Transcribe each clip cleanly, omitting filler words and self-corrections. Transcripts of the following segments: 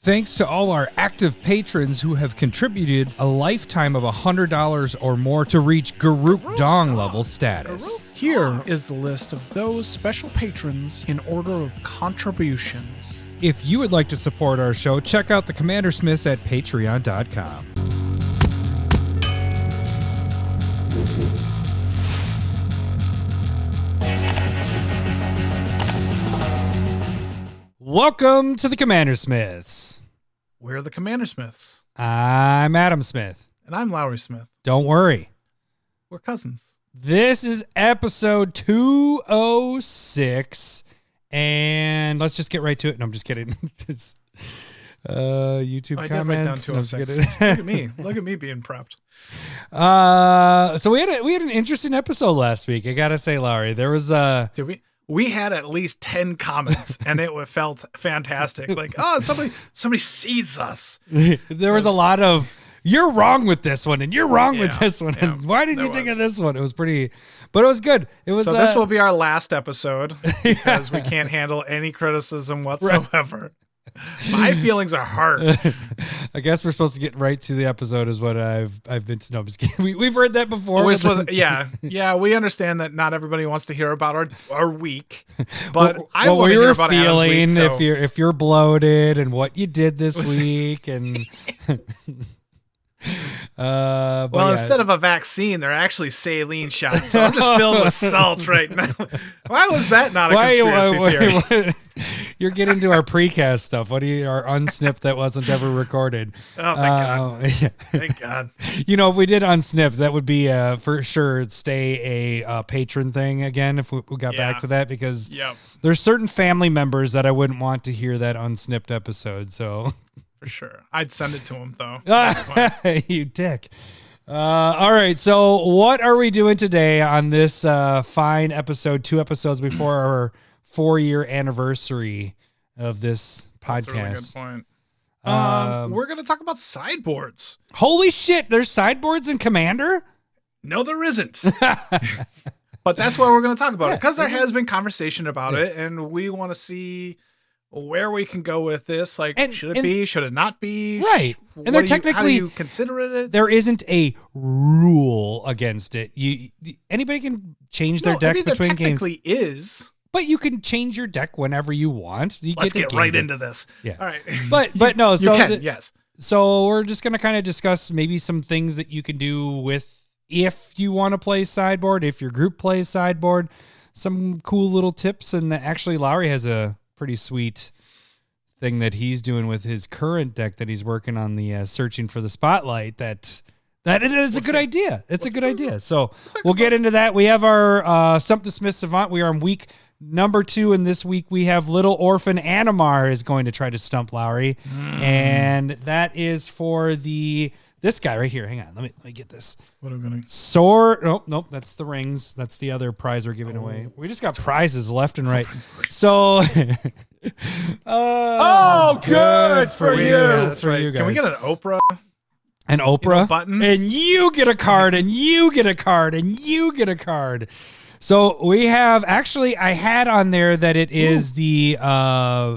Thanks to all our active patrons who have contributed a lifetime of $100 or more to reach Garuk Dong level status. Here is the list of those special patrons in order of contributions. If you would like to support our show, check out the CommanderSmiths at patreon.com. Welcome to the CommanderSmiths. We're the CommanderSmiths. I'm Adam Smith. And I'm Lowery Smith. Don't worry. We're cousins. This is episode 206. And let's just get right to it. No, I'm just kidding. It's, YouTube I comments. did write down 206. Look at me. Look at me being prepped. So we had an interesting episode last week. I gotta say, Lowery, there was Did we? We had at least 10 comments, and it felt fantastic. Like, oh, somebody sees us. There was a lot of, you're wrong with this one, and you're wrong with this one, yeah, and why didn't you think of this one? It was pretty, but it was good. It was. So this will be our last episode because we can't handle any criticism whatsoever. My feelings are hurt. I guess we're supposed to get right to the episode is what I've been to know. I'm just kidding. We've heard that before. Yeah, we understand that not everybody wants to hear about our week, but I what want to we hear were about feeling Adam's week, so. if you're bloated and what you did this week and instead of a vaccine, they're actually saline shots. So I'm just filled with salt right now. Why was that not a conspiracy theory? You're getting to our precast stuff. What do you, our unsnipped that wasn't ever recorded? Oh, thank God. Yeah. Thank God. You know, if we did unsnipped, that would be for sure stay a patron thing again if we got back to that, because there's certain family members that I wouldn't want to hear that unsnipped episode. So for sure. I'd send it to him though. That's fine. You dick. All right. So what are we doing today on this fine episode, 2 episodes before our 4-year anniversary of this podcast? That's a really good point. We're going to talk about sideboards. Holy shit. There's sideboards in Commander? No, there isn't. But that's why we're going to talk about it, because there has been conversation about it, and we want to see where we can go with this. Like, should it be? Should it not be? Right. And how do you consider it? There isn't a rule against it. Anybody can change their decks between games. There technically is. But you can change your deck whenever you want. Let's get right into this. Yeah. All right. But no, so you can, yes. So we're just going to kind of discuss maybe some things that you can do with if you want to play sideboard, if your group plays sideboard, some cool little tips. And actually, Lowery has a pretty sweet thing that he's doing with his current deck that he's working on, the searching for the spotlight. That it is a good idea. It's a good idea. So we'll get into that. We have our Stump the Smith Savant. We are on week number 2, and this week we have Little Orphan Animar is going to try to stump Lowery, and that is for this guy right here. Hang on, let me get this. What are we gonna sword? Nope, that's the rings. That's the other prize we're giving away. We just got prizes left and right. So, good for you. Yeah, that's right. You guys. Can we get an Oprah? An Oprah button, and you get a card, and you get a card, and you get a card. So we have, actually, I had on there that it is the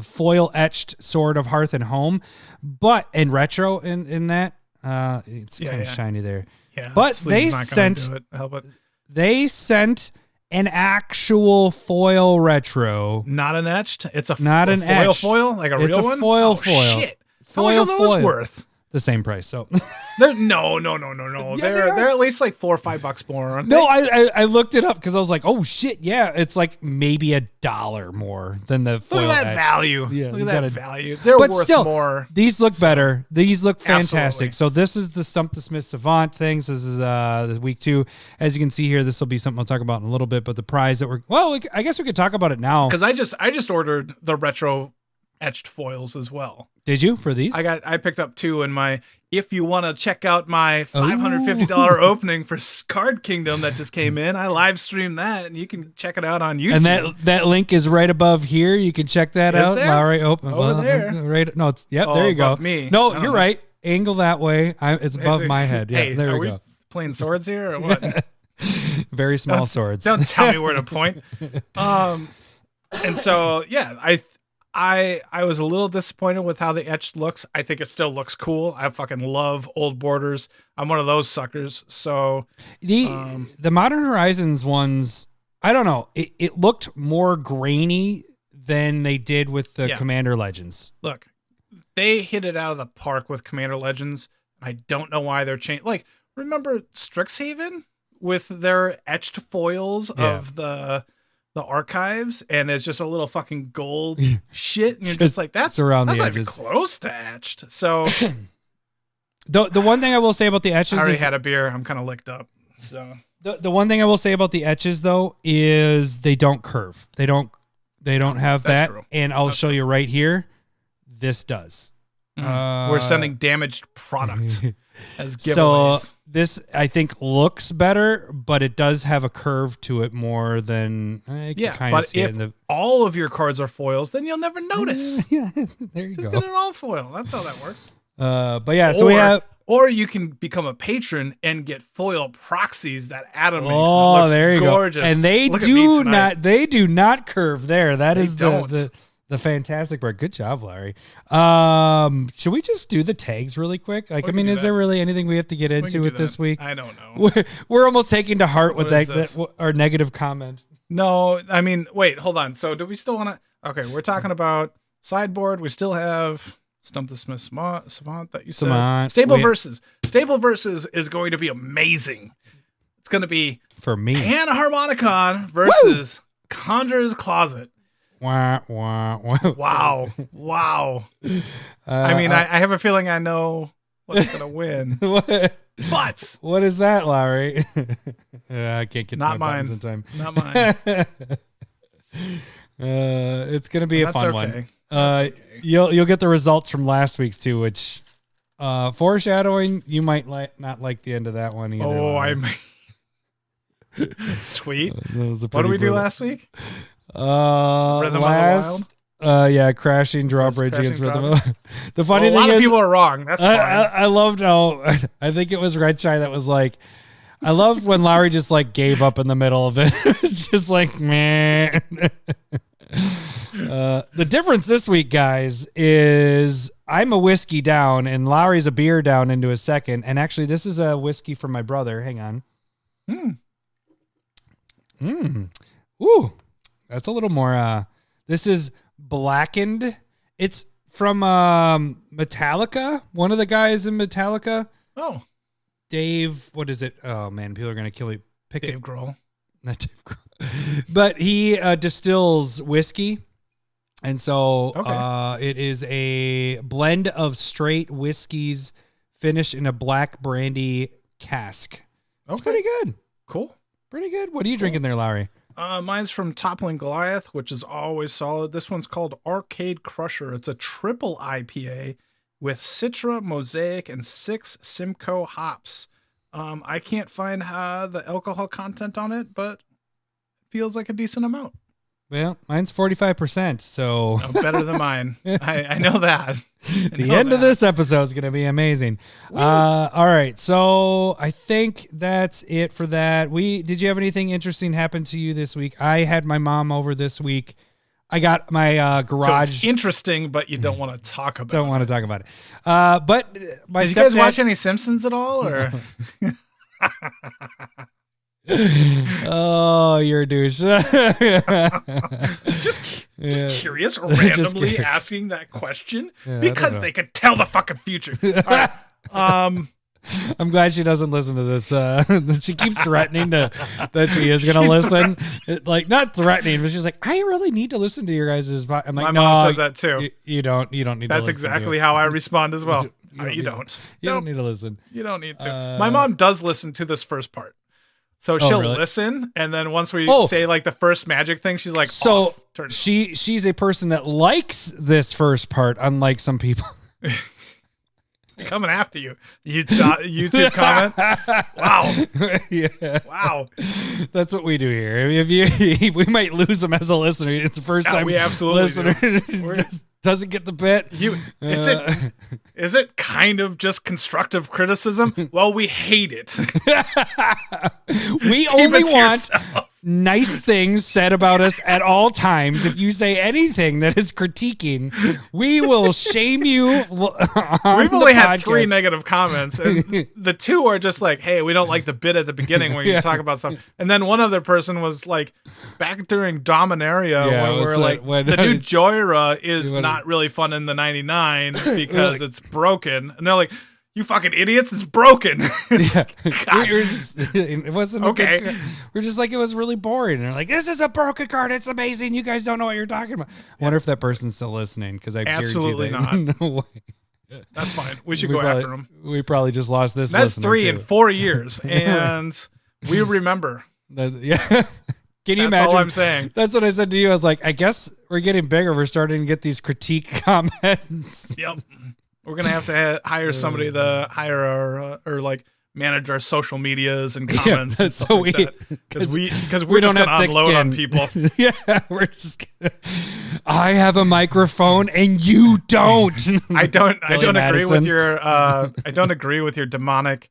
foil etched Sword of Hearth and Home, but in retro in that, it's kind of shiny there. Yeah, but they sent an actual foil retro. Not an etched. It's a not an foil etched. Foil, like a real one. It's a foil. Shit. How much are those worth? The same price. So no. Yeah, they're at least like $4 or $5 more. Aren't no, they? I looked it up because I was like, oh shit, yeah, it's like maybe $1 more than the foil. Look at that etched. value. Yeah, look at that value. They're but worth still, more. These look better. These look fantastic. Absolutely. So this is the Stump the Smith Savant things. This is week 2. As you can see here, this will be something I'll talk about in a little bit. But the prize that I guess we could talk about it now, because I just ordered the retro etched foils as well. Did you for these? I picked up 2 in my. If you want to check out my $550 opening for Card Kingdom that just came in, I live streamed that, and you can check it out on YouTube. And that link is right above here. You can check that out. There? Lowery, over there. Right. No, it's there you go. Me. No, you're right. Angle that way. It's above my head. Yeah, hey, there we go. Playing swords here or what? Very small swords. Don't tell me where to point. And so yeah, I was a little disappointed with how the etched looks. I think it still looks cool. I fucking love old borders. I'm one of those suckers. So the Modern Horizons ones, I don't know. It looked more grainy than they did with the Commander Legends. Look, they hit it out of the park with Commander Legends. I don't know why they're changing. Like, remember Strixhaven with their etched foils of the archives, and it's just a little fucking gold shit, and you're just like, that's around that's the not edges. even close to etched. So the one thing I will say about the etches I already had a beer. I'm kind of licked up. So the one thing I will say about the etches though is they don't curve. They don't have that. True. And I'll show you right here. This does. We're sending damaged product as giveaways. So this, I think, looks better, but it does have a curve to it more than I can kind of see. If all of your cards are foils, then you'll never notice. Yeah, there you Just go. get it all foil. That's how that works. But yeah, so we have. Or you can become a patron and get foil proxies that Adam makes. Oh, looks there you gorgeous. go. And they do not curve there. That is the fantastic part. Good job, Larry. Should we just do the tags really quick? Like, I mean, is there really anything we have to get into with this week? I don't know. We're almost taking to heart with that our negative comment. No, I mean, wait, hold on. So do we still want to? Okay, we're talking about sideboard. We still have Stump the Smith Savant that you said. Stable Versus is going to be amazing. It's going to be for me Panharmonicon versus Conjurer's Closet. Wah, wah, wah. Wow. I mean, I have a feeling I know what's going to win. But what is that, Larry? I can't get to my buttons in time. Not mine. It's going to be a fun one. Okay. You'll get the results from last week's too, which foreshadowing, you might not like the end of that one either. Oh, I'm sweet. What did we do last week? Rhythm of the Wild? Crashing Drawbridge against Rhythm of the funny thing is, a lot of people are wrong. That's fine. I loved how I think it was Red Shy that was like, I loved when Lowry just like gave up in the middle of it. It's just like, man. The difference this week, guys, is I'm a whiskey down and Lowry's a beer down into a second. And actually, this is a whiskey from my brother. Hang on. Ooh, that's a little more. This is blackened. It's from Metallica. One of the guys in Metallica. Oh, Dave. What is it? Oh man, people are gonna kill me. Dave Grohl. Not Dave Grohl. But he distills whiskey. And so it is a blend of straight whiskeys finished in a black brandy cask. It's pretty good. Cool. Pretty good. What are you drinking there, Lowry? Mine's from Toppling Goliath, which is always solid. This one's called Arcade Crusher. It's a triple IPA with Citra, Mosaic, and 6 Simcoe hops. I can't find the alcohol content on it, but it feels like a decent amount. Well, mine's 45%, so... better than mine. I know that. The end of this episode is going to be amazing. All right, so I think that's it for that. Did you have anything interesting happen to you this week? I had my mom over this week. I got my garage... So it's interesting, but you don't want to talk about it. Don't want to talk about it. But my Did you guys watch any Simpsons at all? Or... Oh, you're a douche. just curious, randomly asking that question because they could tell the fucking future. All right. I'm glad she doesn't listen to this. She keeps threatening that she is going to listen. Like, not threatening, but she's like, I really need to listen to your guys' podcast. I'm like, my mom says that too. You don't need to listen. That's exactly how I respond as well. You don't. You don't need to listen. You don't need to. My mom does listen to this first part. So she'll listen, and then once we say like the first magic thing, she's like, so she's a person that likes this first part, unlike some people. Coming after you. YouTube comment. Wow. Yeah. Wow. That's what we do here. We might lose them as a listener. It's the first time we absolutely listener doesn't get the bit. Is it kind of just constructive criticism? Well, we hate it. We only want nice things said about us at all times. If you say anything that is critiquing, we will shame you. We've only had 3 negative comments, and the 2 are just like, hey, we don't like the bit at the beginning where you talk about something. And then one other person was like, back during Dominaria, when we're like, the new Joyra is not really fun in the 99 because it's broken. And they're like, you fucking idiots, it's broken. It wasn't okay. We're just like, it was really boring. And they're like, this is a broken card. It's amazing. You guys don't know what you're talking about. I wonder if that person's still listening, because I absolutely guarantee not. No way. That's fine. We should go after them. We probably just lost this. That's 3 in 4 years, and we remember. Can you imagine? That's all I'm saying. That's what I said to you. I was like, I guess we're getting bigger. We're starting to get these critique comments. Yep. We're going to have to hire somebody to hire our, or like manage our social medias and comments. And stuff like that. Because we're just going to unload on people. Yeah, we're just gonna, I have a microphone and you don't. I don't agree with your I don't agree with your demonic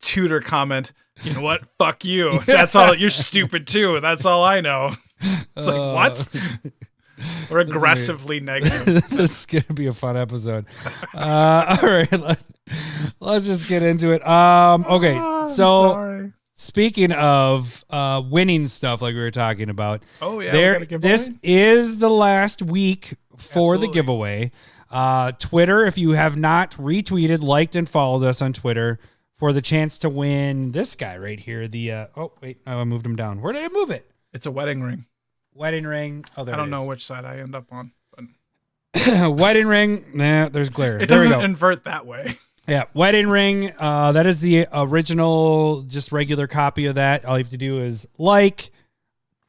tutor comment. You know what? Fuck you. That's all. You're stupid too. That's all I know. It's like, what? We're aggressively negative. This is going to be a fun episode. All right. Let's just get into it. Okay. So speaking of winning stuff like we were talking about. Oh, yeah. This is the last week for the giveaway. Twitter, if you have not retweeted, liked, and followed us on Twitter for the chance to win this guy right here. I moved him down. Where did I move it? It's a wedding ring. Wedding ring. Oh, there it is. I don't know which side I end up on. But wedding ring. Nah, there's glare. It doesn't invert that way. Yeah, wedding ring. That is the original, just regular copy of that. All you have to do is like,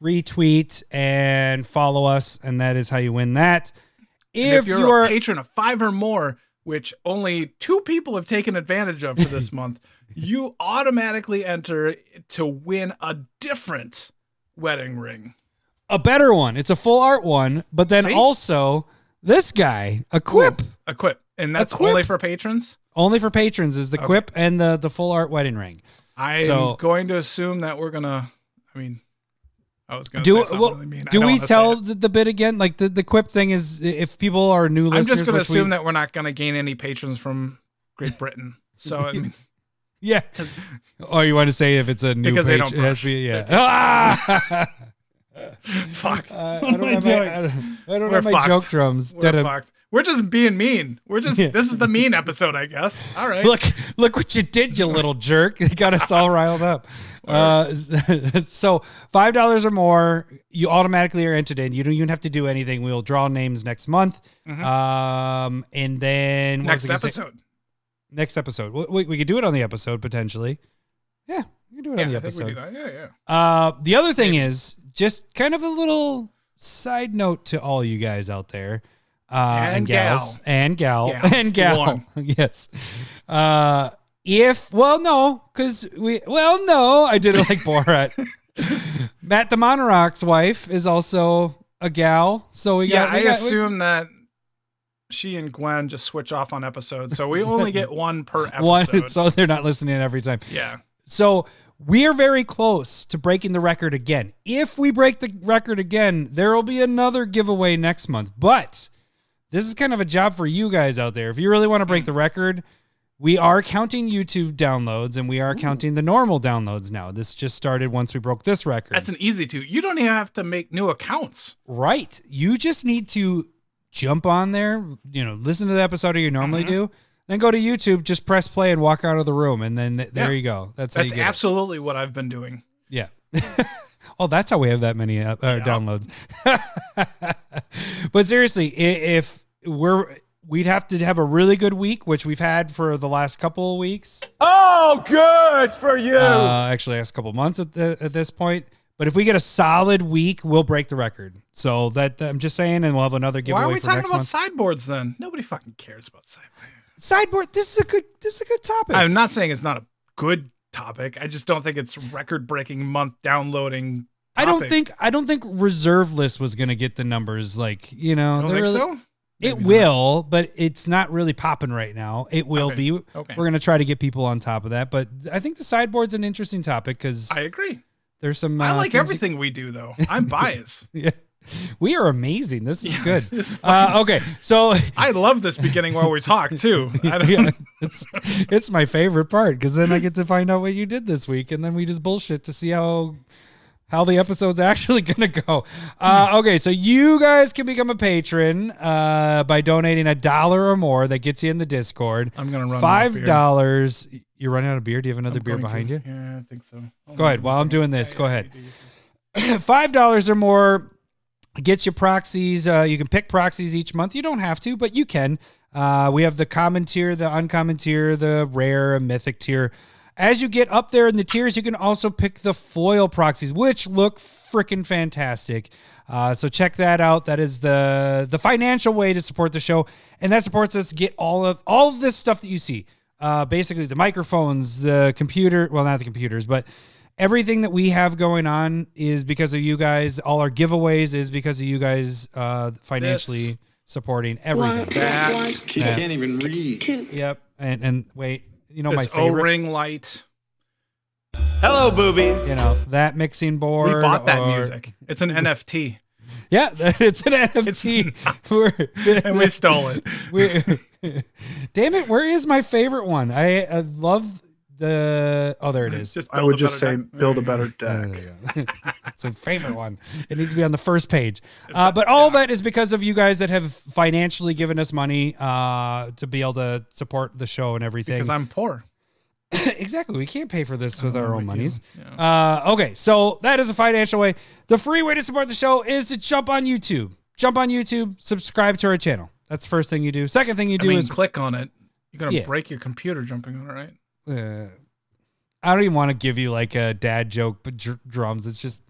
retweet, and follow us, and that is how you win that. If you're a patron of 5 or more, which only 2 people have taken advantage of for this month, you automatically enter to win a different wedding ring. A better one. It's a full art one, but then also this guy, a quip. A quip. And that's only for patrons? Only for patrons is the quip and the full art wedding ring. I'm going to assume that we're going to, I was going to say something really mean. Do we tell the bit again? Like the quip thing is, if people are new listeners. I'm just going to assume that we're not going to gain any patrons from Great Britain. So, yeah. Oh, you want to say if it's a new because page? They don't brush. Fuck. I don't have my joke drums. We're fucked. We're just being mean. This is the mean episode, I guess. All right. Look what you did, you little jerk. You got us all riled up. So $5 or more, you automatically are entered in. You don't even have to do anything. We'll draw names next month. Mm-hmm. And then next episode. Next episode. We could do it on the episode potentially. Yeah, we can do it on the episode. Yeah. The other thing is just kind of a little side note to all you guys out there. And gals. And gal. Yes. No, I did it like Borat. Matt the Monarch's wife is also a gal. So I assume that she and Gwen just switch off on episodes. So we only get one per episode. So they're not listening every time. Yeah. So we are very close to breaking the record again. If we break the record again, there will be another giveaway next month. But this is kind of a job for you guys out there. If you really want to break the record, we are counting YouTube downloads and we are counting the normal downloads now. This just started once we broke this record. That's an easy to. You don't even have to make new accounts. Right. You just need to jump on there, listen to the episode you normally do, then go to YouTube, just press play and walk out of the room. And then there you go. That's absolutely what I've been doing. Yeah. Oh, that's how we have that many downloads. But seriously, if we'd have to have a really good week, which we've had for the last couple of weeks. Oh, good for you. Actually, last couple of months at this point. But if we get a solid week, we'll break the record. So that I'm just saying, and we'll have another giveaway. Why are we talking about month. Sideboards then? Nobody fucking cares about sideboards. Sideboard. This is a good topic. I'm not saying it's not a good topic. I just don't think it's record-breaking month downloading. Topic. I don't think reserve list was gonna get the numbers. Like You don't think so? Maybe it will, but it's not really popping right now. It will be. Okay. We're gonna try to get people on top of that. But I think the sideboard's an interesting topic because I agree. There's some. I like everything we do, though. I'm biased. Yeah. We are amazing. This is good. Okay, so I love this beginning where we talk too. It's my favorite part because then I get to find out what you did this week, and then we just bullshit to see how the episode's actually gonna go. Okay, so you guys can become a patron by donating $1 or more. That gets you in the Discord. I'm gonna run $5. You're running out of beer. Do you have another beer behind you? Yeah, I think so. Go ahead. While I'm doing this, go ahead. $5 or more. Get you proxies. You can pick proxies each month. You don't have to, but you can. We have the common tier, the uncommon tier, the rare and mythic tier. As you get up there in the tiers, you can also pick the foil proxies, which look freaking fantastic. So check that out. That is the financial way to support the show, and that supports us get all of this stuff that you see. Basically, the microphones, the computer. Well, not the computers, but everything that we have going on is because of you guys. All our giveaways is because of you guys financially supporting everything. She can't even read. Yep. And wait, you know this my favorite O-ring light. Hello, boobies. You know that mixing board. We bought that music. It's an NFT. Yeah, it's an NFT. And we stole it. Damn it! Where is my favorite one? I love. There it is. I would just say build a better deck. It's a favorite one. It needs to be on the first page. But all that is because of you guys that have financially given us money to be able to support the show and everything. Because I'm poor. Exactly. We can't pay for this with our own monies. Yeah. Okay, so that is a financial way. The free way to support the show is to jump on YouTube. Jump on YouTube, subscribe to our channel. That's the first thing you do. Second thing you do is click on it. You're going to break your computer jumping on it, right? I don't even want to give you like a dad joke, but drums. It's just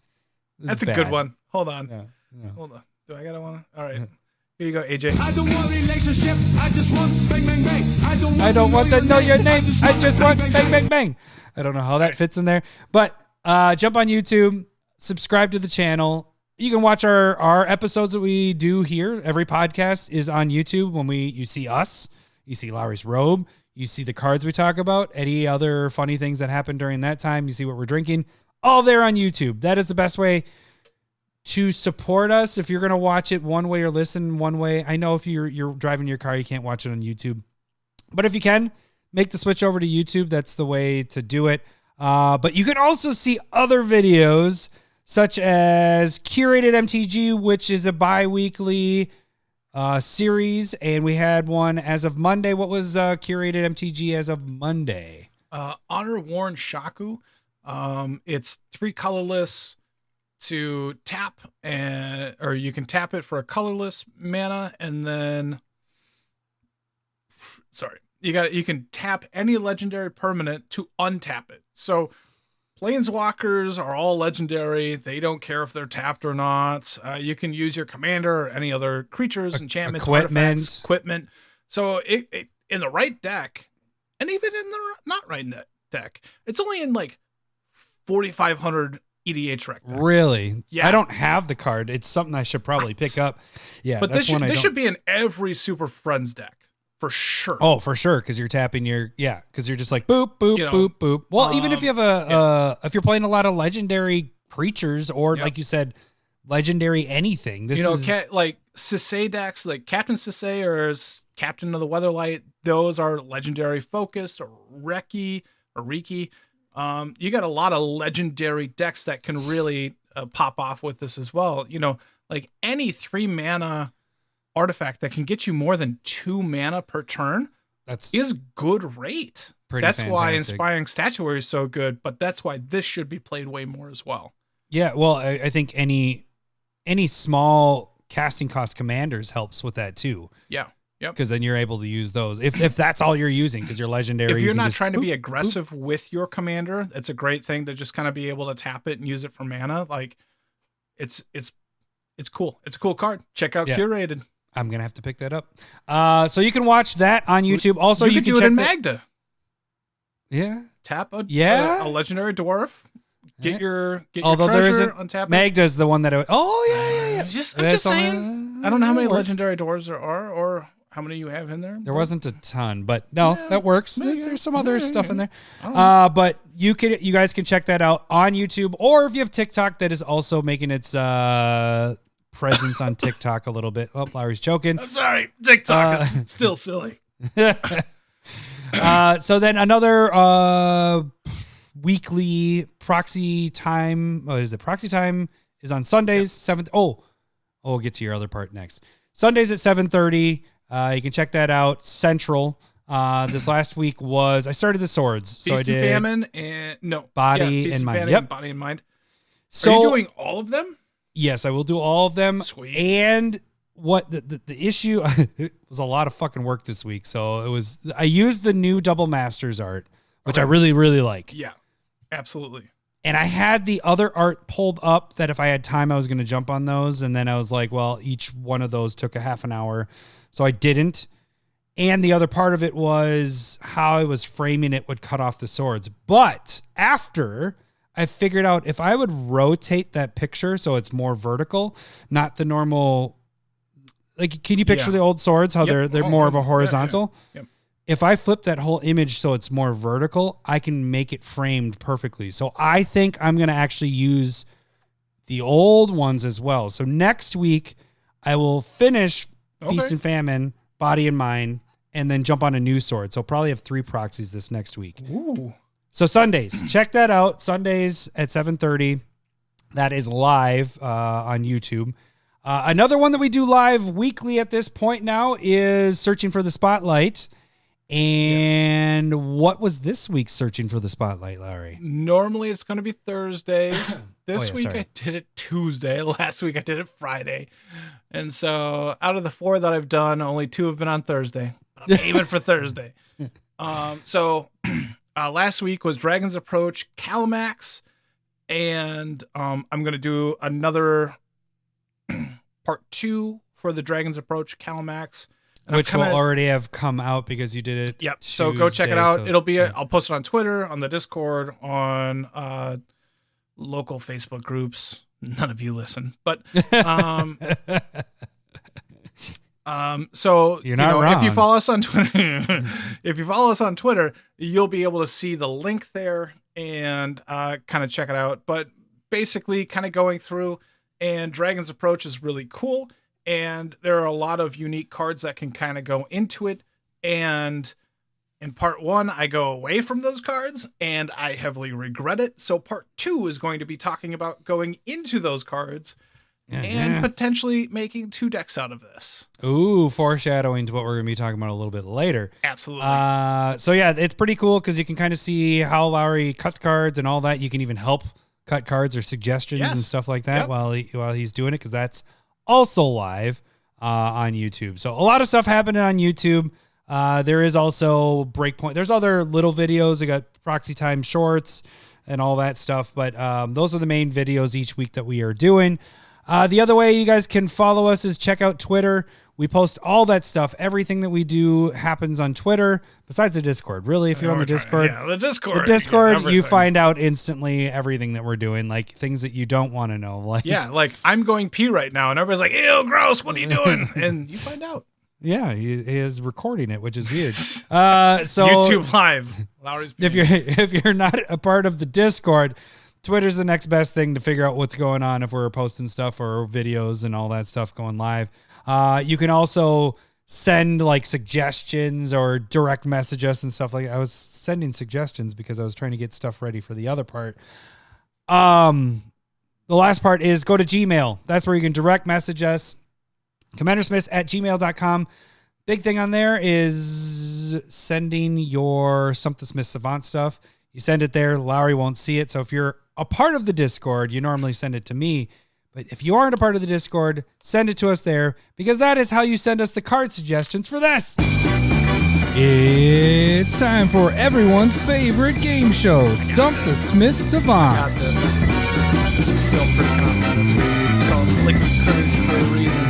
that's a good one. Hold on. Yeah. Hold on. Do I got one? All right. Here you go, AJ. I don't want relationships. I just want bang, bang, bang. I don't want to know your name. I just want bang, bang, bang. I don't know how that fits in there, but jump on YouTube, subscribe to the channel. You can watch our episodes that we do here. Every podcast is on YouTube. When you see us, you see Lowry's robe. You see the cards we talk about, any other funny things that happen during that time. You see what we're drinking, all there on YouTube. That is the best way to support us. If you're going to watch it one way or listen one way, I know if you're driving your car, you can't watch it on YouTube. But if you can, make the switch over to YouTube. That's the way to do it. But you can also see other videos such as Curated MTG, which is a bi-weekly series, and we had one as of Monday. What was Curated MTG as of Monday? Honor Worn Shaku. It's 3 colorless to tap, or you can tap it for a colorless mana, and then you can tap any legendary permanent to untap it. So Planeswalkers are all legendary. They don't care if they're tapped or not. You can use your commander or any other creatures, enchantments, artifacts, equipment. So it in the right deck, and even in the not right deck, it's only in like 4,500 EDH rec decks. Really? Yeah. I don't have the card. It's something I should probably pick up. Yeah, but this should be in every Super Friends deck. For sure. Oh, for sure, because you're tapping because you're just like boop, boop, boop, boop. Well, even if you have if you're playing a lot of legendary creatures or like you said, legendary anything. This is like Sisay decks, like Captain Sisay or Captain of the Weatherlight. Those are legendary focused, or Reki or Riki. You got a lot of legendary decks that can really pop off with this as well. You know, like any 3 mana artifact that can get you more than 2 mana per turn is good rate. That's fantastic. Why Inspiring Statuary is so good, but that's why this should be played way more as well. Yeah, well, I think any small casting cost commanders helps with that too. Yeah. Yep. Because then you're able to use those if that's all you're using, because you're legendary. If you're not trying to be aggressive with your commander, it's a great thing to just kind of be able to tap it and use it for mana. Like it's cool. It's a cool card. Check out Curated. I'm gonna have to pick that up. So you can watch that on YouTube. Also, you can do check it in Magda. Yeah. Tap a legendary dwarf. Get your treasure on tap. Magda's the one that. I'm just saying. I don't know how many legendary dwarves there are, or how many you have in there. There wasn't a ton, but no, that works. There's some other stuff in there. But you guys can check that out on YouTube, or if you have TikTok, that is also making its presence on TikTok a little bit. Oh, Larry's joking. I'm sorry. TikTok is still silly. So then another weekly Proxy Time. What is it? Proxy Time is on Sundays, 7th. We'll get to your other part next. Sundays at 7:30. You can check that out. Central. This last week I started the swords. Feast I did and Famine and Body and Mind. Yep. Body and Mind. So, are you doing all of them? Yes, I will do all of them. Sweet. And what the issue, it was a lot of fucking work this week. So I used the new Double Masters art, which I really, really like. Yeah, absolutely. And I had the other art pulled up that if I had time, I was going to jump on those. And then I was like, well, each one of those took a half an hour. So I didn't. And the other part of it was how I was framing it would cut off the swords. But after I figured out if I would rotate that picture so it's more vertical, not the normal, like, can you picture the old swords, how they're more of a horizontal? Yeah. Yep. If I flip that whole image so it's more vertical, I can make it framed perfectly. So I think I'm going to actually use the old ones as well. So next week, I will finish Feast and Famine, Body and Mind, and then jump on a new sword. So I'll probably have 3 proxies this next week. Ooh. So Sundays, check that out. Sundays at 7:30. That is live on YouTube. Another one that we do live weekly at this point now is Searching for the Spotlight. And what was this week's Searching for the Spotlight, Larry? Normally it's going to be Thursdays. This week sorry. I did it Tuesday. Last week I did it Friday. And so out of the 4 that I've done, only 2 have been on Thursday. But I'm aiming for Thursday. Last week was Dragon's Approach, Calamax. And I'm going to do another part 2 for the Dragon's Approach, Calamax. Which will already have come out because you did it. Yep. Tuesday, so go check it out. So, It'll be. I'll post it on Twitter, on the Discord, on local Facebook groups. None of you listen, but so you're not wrong. If you follow us on Twitter, you'll be able to see the link there and kind of check it out. But basically, kind of going through, and Dragon's Approach is really cool. And there are a lot of unique cards that can kind of go into it. And in part 1, I go away from those cards and I heavily regret it. So part 2 is going to be talking about going into those cards and potentially making 2 decks out of this. Ooh, foreshadowing to what we're going to be talking about a little bit later. Absolutely. So yeah, it's pretty cool because you can kind of see how Lowery cuts cards and all that. You can even help cut cards or suggestions and stuff like that while he's doing it, because that's also live on YouTube. So a lot of stuff happening on YouTube. There is also Breakpoint. There's other little videos. I got Proxy Time shorts and all that stuff. But those are the main videos each week that we are doing. The other way you guys can follow us is check out Twitter. We post all that stuff. Everything that we do happens on Twitter, besides the Discord. Really, if you're on the Discord, the Discord, you find out instantly everything that we're doing, like things that you don't want to know. Like, like I'm going pee right now, and everybody's like, "Ew, gross! What are you doing?" And you find out. Yeah, he is recording it, which is weird. So YouTube Live. Lowry's if you're not a part of the Discord, Twitter's the next best thing to figure out what's going on if we're posting stuff or videos and all that stuff going live. You can also send like suggestions or direct message us and stuff like that. I was sending suggestions because I was trying to get stuff ready for the other part. The last part is go to Gmail. That's where you can direct message us. CommanderSmiths@gmail.com. Big thing on there is sending your Stump the Smith Savant stuff. You send it there. Lowery won't see it. So if you're a part of the Discord, you normally send it to me. But if you aren't a part of the Discord, send it to us there, because that is how you send us the card suggestions for this. It's time for everyone's favorite game show, Stump the Smith Savant. Got this. I feel pretty confident this week. Call it liquid courage for a reason.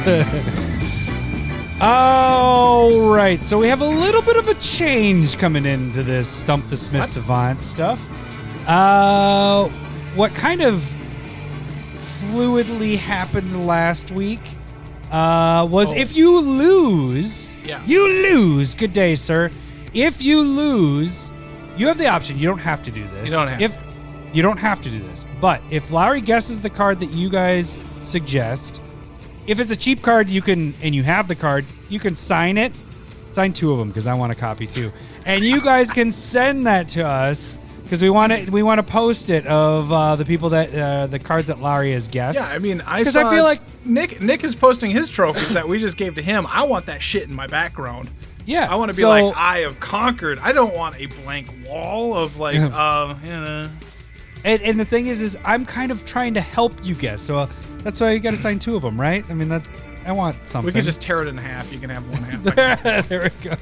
All right, so we have a little bit of a change coming into this Stump the Smith Savant stuff. What kind of fluidly happened last week was if you lose, you lose. Good day, sir. If you lose, you have the option. You don't have to do this. You don't have to do this. But if Lowery guesses the card that you guys suggest, if it's a cheap card, you can, and you have the card, you can sign it. Sign 2 of them because I want a copy too. And you guys can send that to us because we want to post it of the people that the cards that Lowery has guessed. Yeah, I mean, I feel like Nick is posting his trophies that we just gave to him. I want that shit in my background. Yeah, I want to be like, I have conquered. I don't want a blank wall of like, And the thing is I'm kind of trying to help you guess. So that's why you got to sign 2 of them, right? I mean, I want something. We could just tear it in half. You can have one half. There we go.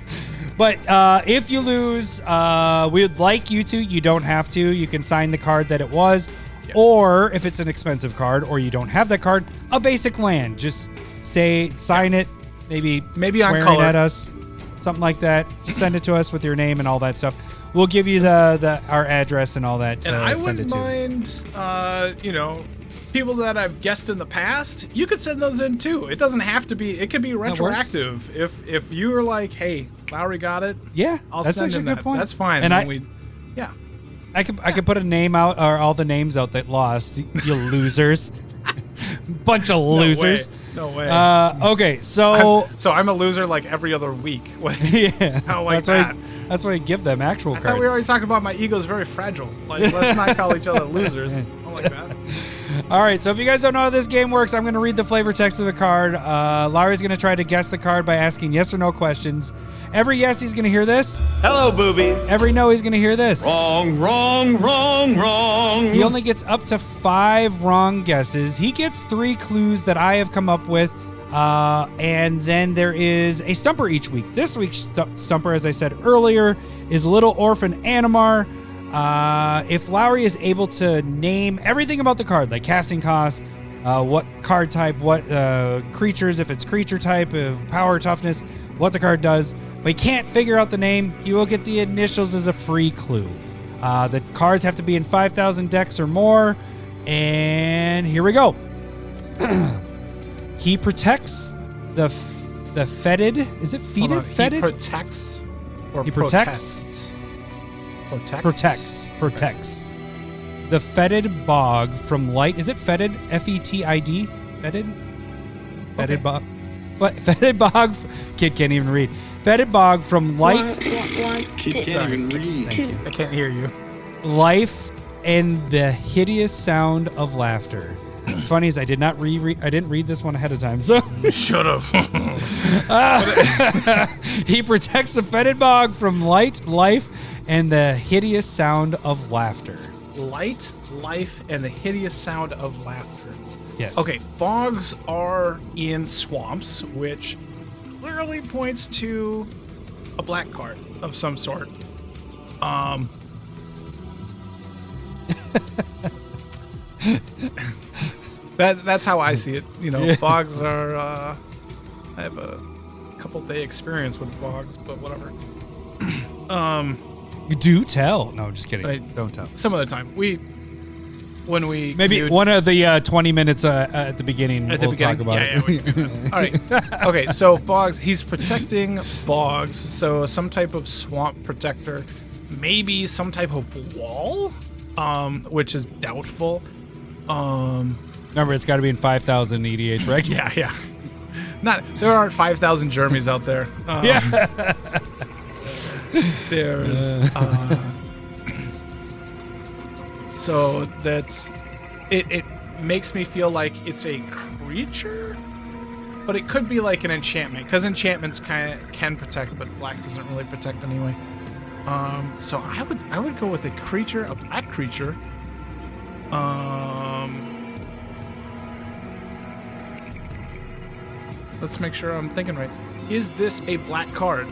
But if you lose, we would like you to. You don't have to. You can sign the card that it was. Yeah. Or if it's an expensive card or you don't have that card, a basic land. Just sign it, maybe on color at us, something like that. Just send it to us with your name and all that stuff. We'll give you our address and all that. And I wouldn't mind, people that I've guessed in the past. You could send those in too. It doesn't have to be. It could be retroactive. If you were like, hey, Lowery got it. Yeah, I'll that's send actually in a good that. point. That's fine. And I could put a name out or all the names out that lost. You losers. Bunch of losers. No way. Okay, so I'm a loser like every other week. Yeah, I don't like that. That's why you give them actual cards. I thought we already talked about my ego's very fragile. Like, let's not call each other losers. I don't like that. All right, so if you guys don't know how this game works, I'm going to read the flavor text of a card. Lowery's going to try to guess the card by asking yes or no questions. Every yes, he's going to hear this. Hello, boobies. Every no, he's going to hear this. Wrong, wrong, wrong, wrong. He only gets up to 5 wrong guesses. He gets 3 clues that I have come up with. And then there is a stumper each week. This week's stumper, as I said earlier, is Little Orphan Animar. If Lowery is able to name everything about the card, like casting cost, what card type, what creatures, if it's creature type, power, toughness, what the card does, but he can't figure out the name, he will get the initials as a free clue. The cards have to be in 5,000 decks or more. And here we go. He protects the fetid. Is it fetid? Fetid? He protects or he protects. Protects. Protects. The fetid bog from light. Is it fetid? F-E-T-I-D? Fetid? Fetid bog. Fetid bog. Kid can't even read. Fetid bog from light. Kid can't even read. I can't hear you. Life and the hideous sound of laughter. It's funny is I didn't read this one ahead of time, so should have. He protects the fetid bog from light, life, and the hideous sound of laughter. Light, life, and the hideous sound of laughter. Yes. Okay, bogs are in swamps, which clearly points to a black card of some sort. That's how I see it. You know, bogs are. I have a couple day experience with bogs, but whatever. You do tell. No, just kidding. Don't tell. Some other time when we maybe commute, one of the 20 minutes at the beginning. We'll talk about it. All right. Okay. So bogs. He's protecting bogs. So some type of swamp protector, maybe some type of wall, which is doubtful. Remember, it's got to be in 5,000 EDH, right? Yeah. There aren't 5,000 Jeremys out there. Yeah. There's. So that's. It makes me feel like it's a creature, but it could be like an enchantment because enchantments can protect, but black doesn't really protect anyway. So I would go with a creature, a black creature. Let's make sure I'm thinking right. Is this a black card?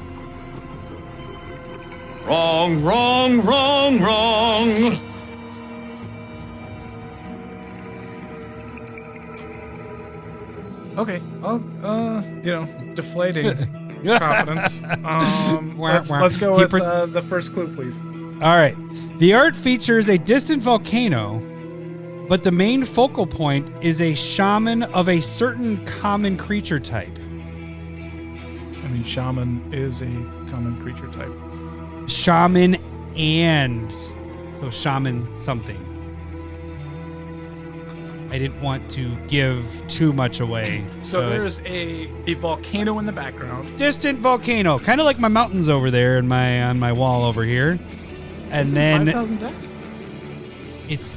Wrong, wrong, wrong, wrong. Okay. Well, deflating confidence. Let's go with the first clue, please. All right. The art features a distant volcano but the main focal point is a shaman of a certain common creature type. I mean, shaman is a common creature type. Shaman and so shaman something. I didn't want to give too much away. So there's a volcano in the background. Distant volcano, kind of like my mountains over there on my wall over here. And then 5,000 decks? its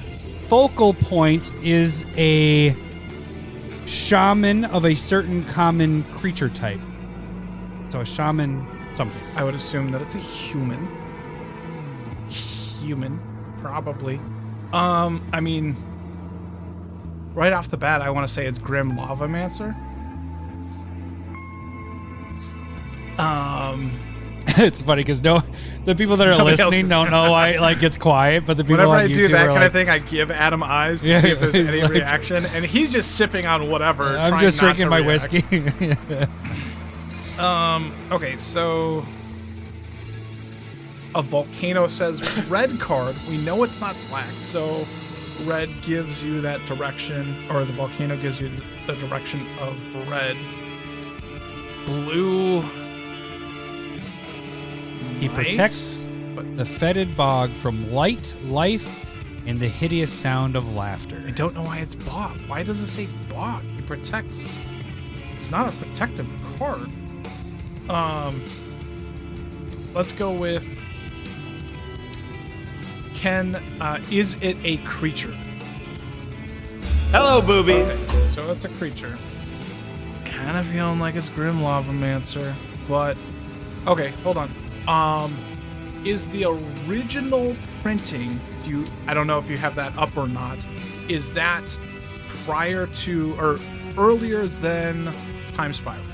focal point is a shaman of a certain common creature type. So a shaman something. I would assume that it's a human. Human, probably. I mean, right off the bat, I want to say it's Grim Lavamancer. It's funny because the people that are Nobody else listening is don't know why like it's quiet, but the people Whenever on I YouTube do that are kind like, of thing, I give Adam eyes to Yeah, see if there's he's any like- reaction, and he's just sipping on whatever. I'm trying just not drinking to my react. whiskey. Okay, so a volcano says red card. We know it's not black, so red gives you that direction, or the volcano gives you the direction of red. Blue. He might, protects but the fetid bog from light, life, and the hideous sound of laughter. I don't know why it's bog. Why does it say bog? He protects. It's not a protective card. Let's go with is it a creature? Hello, boobies. Okay, so it's a creature. Kind of feeling like it's Grim Lavamancer, but okay, hold on. Is the original printing? I don't know if you have that up or not. Is that prior to or earlier than Time Spiral?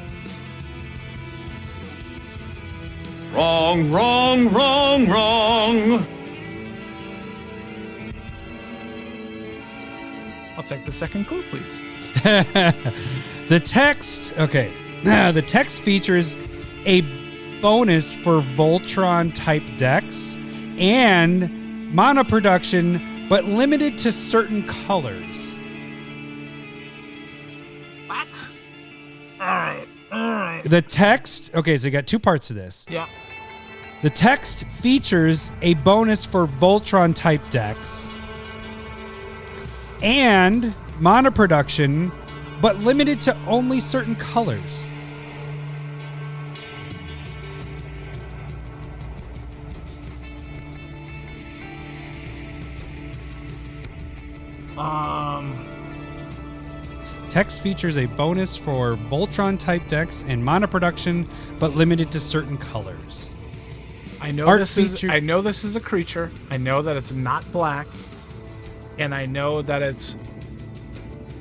Wrong, wrong, wrong, wrong. I'll take the second clue, please. The text, okay. The text features a bonus for Voltron type decks and mana production, but limited to certain colors. What? All right. The text, okay, so you got two parts to this. Yeah. The text features a bonus for Voltron type decks and mana production, but limited to only certain colors. Text features a bonus for Voltron type decks and mana production, but limited to certain colors. I know Art this feature- is. I know this is a creature. I know that it's not black, and I know that it's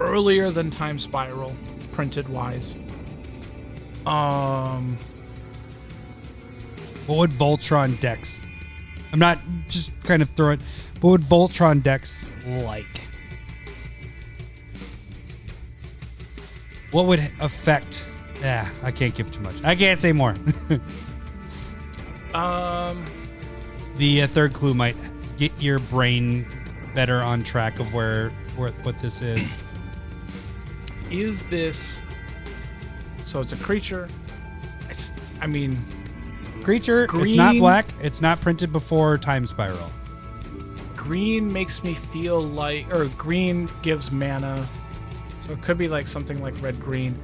earlier than Time Spiral, printed wise. What would Voltron decks? I'm not just kind of throwing. What would Voltron decks like? What would affect? I can't give too much. I can't say more. The third clue might get your brain better on track of what this is. Is this? So it's a creature. I mean, Creature. It's not black. It's not printed before Time Spiral. green makes me feel like, or green gives mana, so it could be like something like red-green.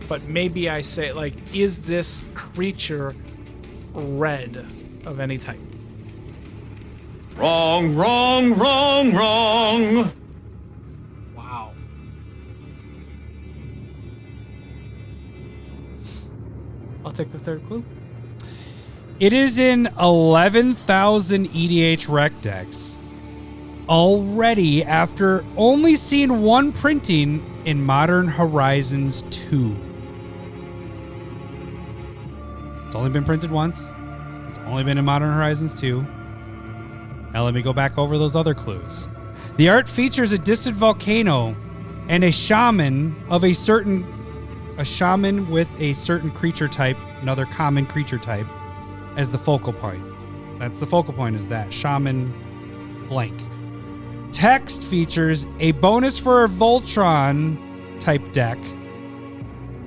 But maybe I say like, is this creature red of any type? Wrong, wrong, wrong, wrong. Wow. I'll take the third clue. It is in 11,000 EDH rec decks already after only seeing one printing in Modern Horizons 2. It's only been printed once. It's only been in Modern Horizons 2. Now let me go back over those other clues. The art features a distant volcano and a shaman with a certain creature type, another common creature type, as the focal point. That's the focal point, is that shaman blank. Text features a bonus for a Voltron type deck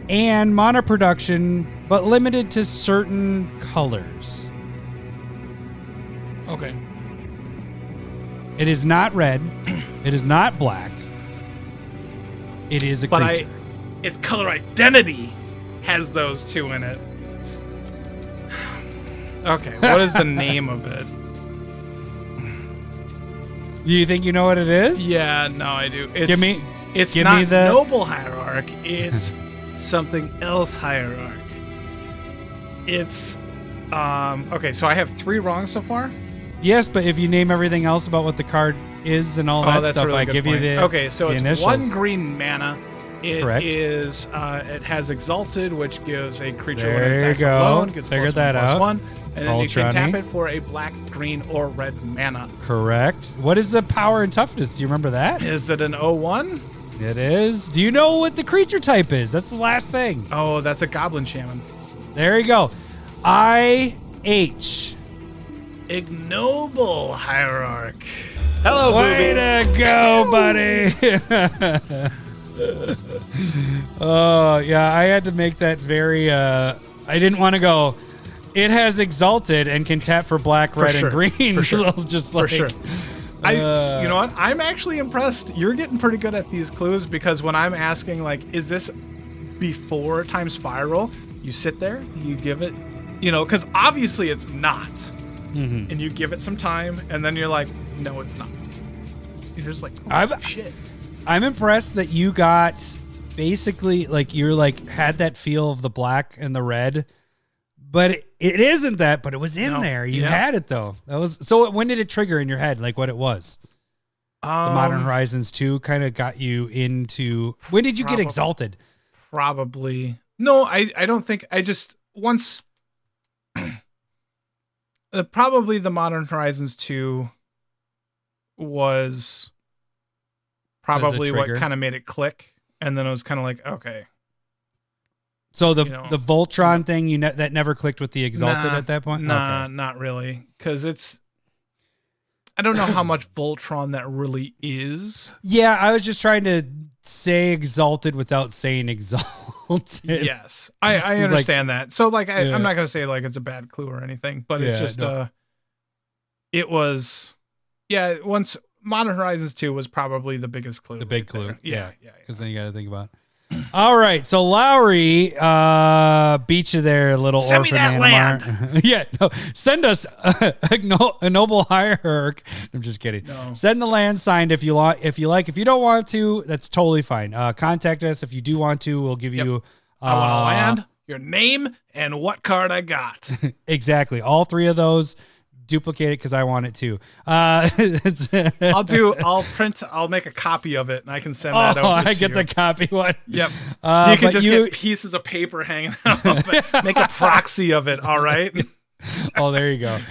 and mana production, but limited to certain colors. Okay. It is not red. It is not black. It is a creature. Its color identity has those two in it. Okay, what is the name of it? You think you know what it is? Yeah, no, I do. Give me not the Noble Hierarch. It's something else Hierarch. It's okay, so I have 3 wrong so far. Yes, but if you name everything else about what the card is and all that that's stuff, a really I good give point. you the Okay, so it's initials. 1 green mana. It Correct. is it has Exalted, which gives a creature There when it attacks you go. alone, gets Figured +1/+1, that out. and then you can Ultrani. tap it for a black, green, or red mana. Correct. What is the power and toughness? Do you remember that? Is it an 0/1? It is. Do you know what the creature type is? That's the last thing. Oh, that's a Goblin Shaman. There you go. IH. Ignoble Hierarch. Hello, Way boobies. to go, buddy. Oh, yeah, I had to make that very I didn't want to go. It has Exalted and can tap for black, red, sure. and green. For sure. So I was just like, For sure. You know what? I'm actually impressed. You're getting pretty good at these clues because when I'm asking, like, is this before Time Spiral? You sit there, you give it, because obviously it's not. Mhm. And you give it some time, and then you're like, no, it's not. You're just like, shit. I'm impressed that you got basically like you're like had that feel of the black and the red, but it isn't that, but it was in there. You had it though. That was so. When did it trigger in your head? Like what it was? The Modern Horizons 2 kind of got you into. When did you get Exalted? Probably. No, I don't think. I just once. Probably the Modern Horizons 2 was probably what trigger. kind of made it click, and then it was kind of like, okay. So the Voltron thing that never clicked with the Exalted Nah, at that point. Nah, Okay. not really, because it's. I don't know how much Voltron that really is. Yeah, I was just trying to say Exalted without saying Exalted. Yes, I It's understand that. So like, Yeah. I'm not gonna say like it's a bad clue or anything, but it's Yeah, just no. it was, yeah. Once Modern Horizons 2 was probably the biggest clue. The big right clue. there. Yeah. Yeah. Because then you got to think about it. All right. So Lowery beat you there, little Send me orphan that Animar. Yeah. No, send us a noble hierarch. I'm just kidding. No. Send the land signed if you like. If you don't want to, that's totally fine. Contact us if you do want to. We'll give you. I want to land, your name, and what card I got. Exactly. All 3 of those. Duplicate it because I want it too. I'll make a copy of it and I can send that over to I get you. the copy one. Yep. You can but just get pieces of paper hanging out. But make a proxy of it. All right. Oh, there you go.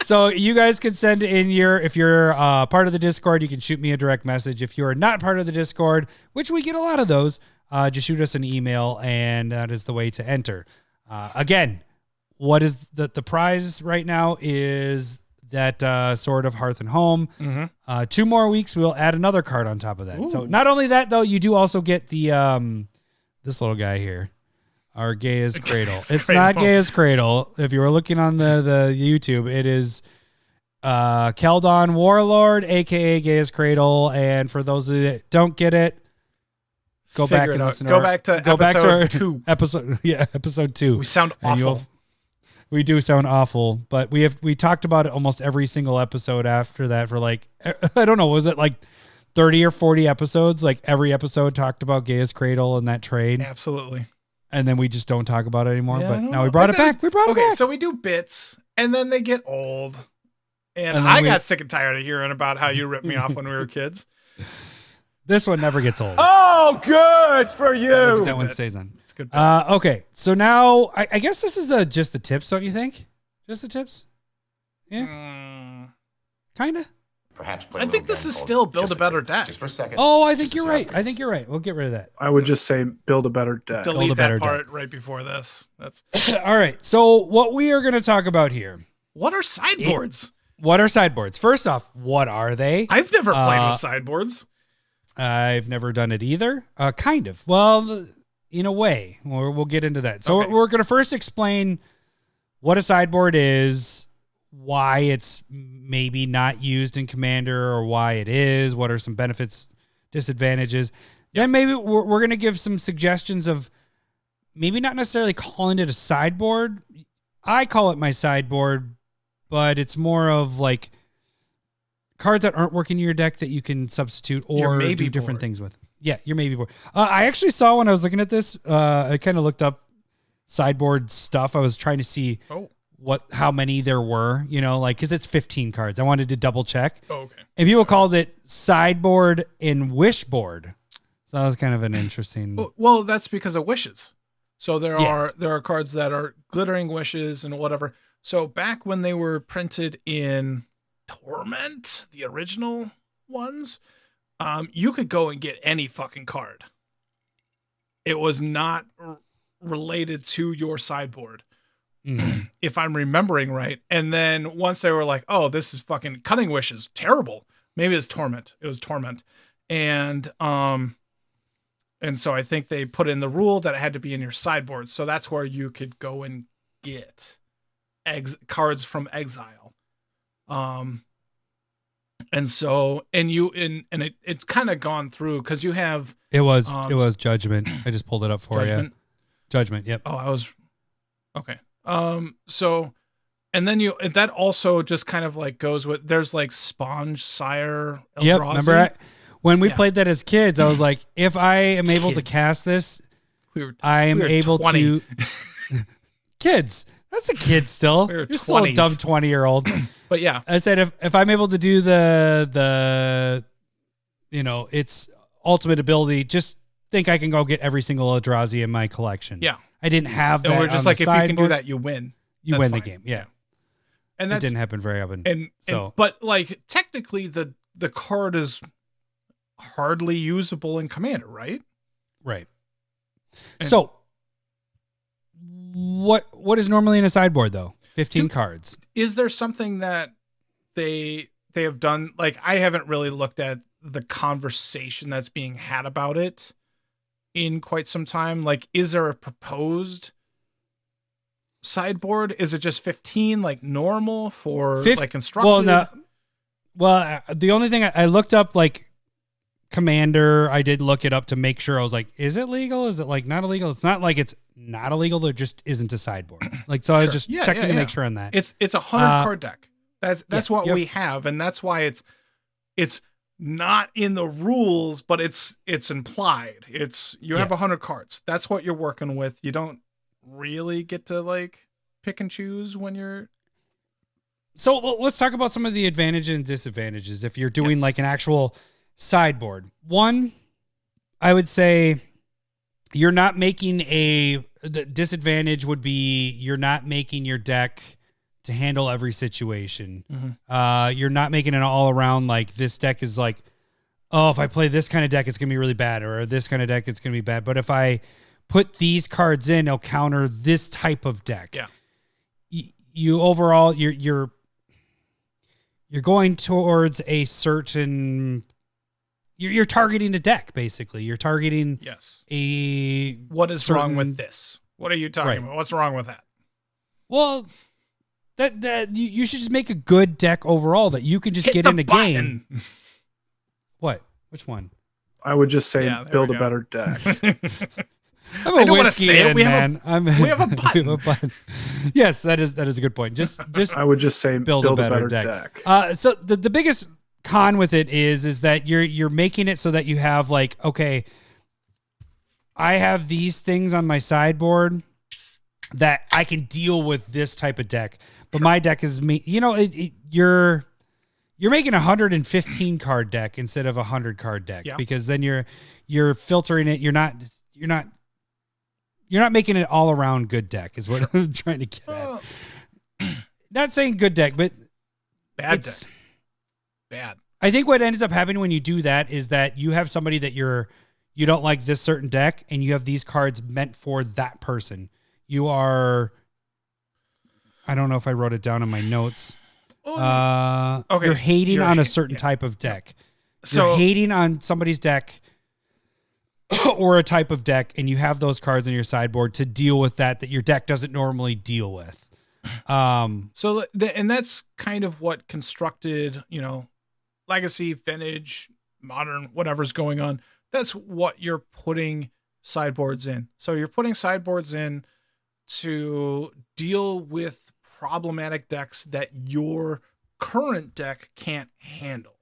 So you guys can send in if you're part of the Discord, you can shoot me a direct message. If you're not part of the Discord, which we get a lot of those, just shoot us an email and that is the way to enter. Again, what is the prize right now is that Sword of Hearth and Home. Mm-hmm. 2 more weeks, we'll add another card on top of that. Ooh. So not only that though, you do also get the this little guy here. Our Gay as Cradle. It's not Gay as Cradle. If you were looking on the YouTube, it is Keldon Warlord, aka Gay as Cradle. And for those that don't get it, go back and listen. Go back to episode 2. Episode 2. We sound awful. We do sound awful, but we talked about it almost every single episode after that for like, I don't know, was it like 30 or 40 episodes? Like every episode talked about Gay as Cradle and that trade. Absolutely. And then we just don't talk about it anymore. Yeah, But now we brought it back. We brought it back. So we do bits and then they get old. And I got sick and tired of hearing about how you ripped me off when we were kids. This one never gets old. Oh, good for you. That one stays on. It's good. Okay. So now I guess this is just the tips, don't you think? Just the tips? Yeah. Kind of. Perhaps play I think this is still build a better deck. Just for a second. Oh, I think you're right. I think you're right. We'll get rid of that. I would just say build a better deck. Delete a better that part right before this. That's All right. So what we are going to talk about here. what are sideboards? what are sideboards? First off, what are they? I've never played with sideboards. I've never done it either. Kind of. Well, in a way. We'll get into that. So we're going to first explain what a sideboard is, why it's maybe not used in Commander or why it is, what are some benefits, disadvantages. Then maybe we're going to give some suggestions of maybe not necessarily calling it a sideboard. I call it my sideboard, but it's more of like cards that aren't working in your deck that you can substitute or do different things with. Yeah, your maybe board. I actually saw when I was looking at this, I kind of looked up sideboard stuff. I was trying to see how many there were, because it's 15 cards. I wanted to double check. Oh, okay. And people called it sideboard and wish board. So that was kind of an interesting. Well, that's because of wishes. So there are cards that are glittering wishes and whatever. So back when they were printed in Torment, the original ones, you could go and get any fucking card. It was not related to your sideboard, if I'm remembering right. And then once they were like, oh, this is fucking Cutting Wishes, terrible. Maybe it's Torment. It was Torment. And so I think they put in the rule that it had to be in your sideboard. So that's where you could go and get cards from exile. And so, it's kind of gone through because you have. It was Judgment. I just pulled it up for you. Judgment. Yep. Oh, I was. Okay. So, and then that also just kind of like goes with, there's like Sponge Sire. Eldrazi. Yep. Remember when we played that as kids, I was like, if I am able to cast this, I am able 20. to. Kids. That's a kid still. You're still a dumb 20-year-old. But yeah. I said if I'm able to do the its ultimate ability, just think I can go get every single Eldrazi in my collection. Yeah. I didn't have that. And we're just like, if you can do that, you win. You win the game. Yeah. And that didn't happen very often. But like technically the card is hardly usable in Commander, right? Right. So what is normally in a sideboard though? 15 cards. Is there something that they have done? Like, I haven't really looked at the conversation that's being had about it in quite some time. Like, is there a proposed sideboard? Is it just 15 like normal for like constructed? Well, no. Well, the only thing I looked up, like Commander, I did look it up to make sure. I was like, is it legal? Is it like not illegal? It's not like it's not illegal. There just isn't a sideboard. Like, so I was just checking to make sure on that. It's a 100 card deck. That's what we have. And that's why it's not in the rules, but it's implied. You have 100 cards. That's what you're working with. You don't really get to like pick and choose when you're. So let's talk about some of the advantages and disadvantages if you're doing like an actual sideboard. One, I would say you're not making the disadvantage would be you're not making your deck to handle every situation. Mm-hmm. You're not making it all around like this deck is like, oh, if I play this kind of deck, it's going to be really bad, or this kind of deck, it's going to be bad. But if I put these cards in, it'll counter this type of deck. Yeah. You overall, you're going towards a certain. You're targeting a deck, basically. You're targeting what is wrong with this? What are you talking about? What's wrong with that? Well, that you should just make a good deck overall that you can just get in a game. What? Which one? I would just say build a better deck. I don't want to say it. We have a button. Yes, that is a good point. Just I would just say build a better deck. So the biggest con with it is that you're making it so that you have like, okay, I have these things on my sideboard that I can deal with this type of deck, but my deck is you're making a 115 card deck instead of a 100 card deck because then you're filtering it. You're not making it all around good deck is what I'm trying to get at. Not saying good deck, but bad deck. Bad. I think what ends up happening when you do that is that you have somebody that you don't like this certain deck, and you have these cards meant for that person. You are, I don't know if I wrote it down in my notes. You're hating on a certain type of deck. So you're hating on somebody's deck or a type of deck, and you have those cards in your sideboard to deal with that your deck doesn't normally deal with. And that's kind of what constructed, legacy, vintage, modern, whatever's going on. That's what you're putting sideboards in. So you're putting sideboards in to deal with problematic decks that your current deck can't handle.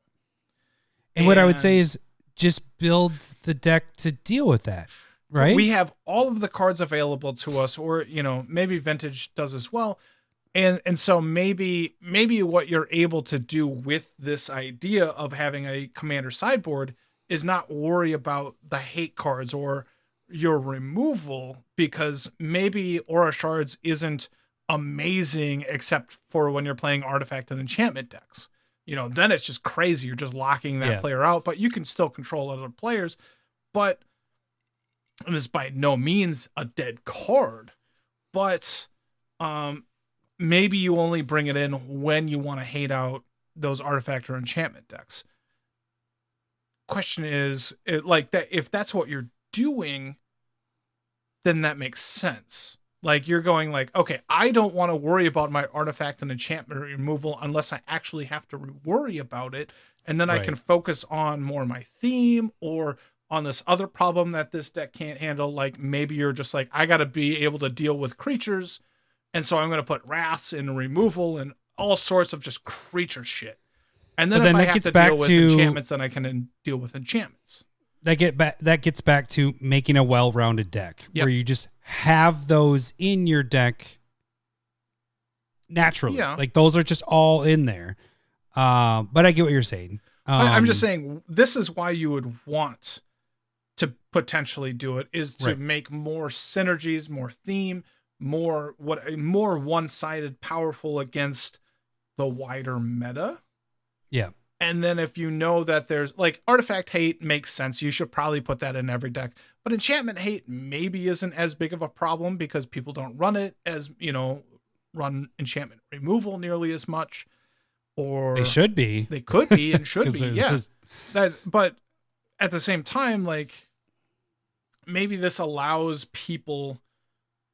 And what I would say is just build the deck to deal with that, right? We have all of the cards available to us, or, maybe vintage does as well. And so maybe what you're able to do with this idea of having a commander sideboard is not worry about the hate cards or your removal, because maybe Aura Shards isn't amazing except for when you're playing artifact and enchantment decks. Then it's just crazy. You're just locking that player out, but you can still control other players. But it is by no means a dead card. But maybe you only bring it in when you want to hate out those artifact or enchantment decks. Question is, if that's what you're doing, then that makes sense. Like, you're going okay, I don't want to worry about my artifact and enchantment removal unless I actually have to worry about it. And then I can focus on more my theme or on this other problem that this deck can't handle. Like, maybe you're just I got to be able to deal with creatures. And so I'm going to put wraths and removal and all sorts of just creature shit. And then if I have to deal with enchantments, then I can deal with enchantments. That gets back to making a well-rounded deck where you just have those in your deck naturally. Yeah. Like, those are just all in there. But I get what you're saying. I'm just saying, this is why you would want to potentially do it, is to make more synergies, more theme, more one-sided powerful against the wider meta. Yeah. And then if you know that there's artifact hate makes sense, you should probably put that in every deck. But enchantment hate maybe isn't as big of a problem because people don't run it as, run enchantment removal nearly as much. Or they should be. They could be and should be. Yeah. But at the same time, maybe this allows people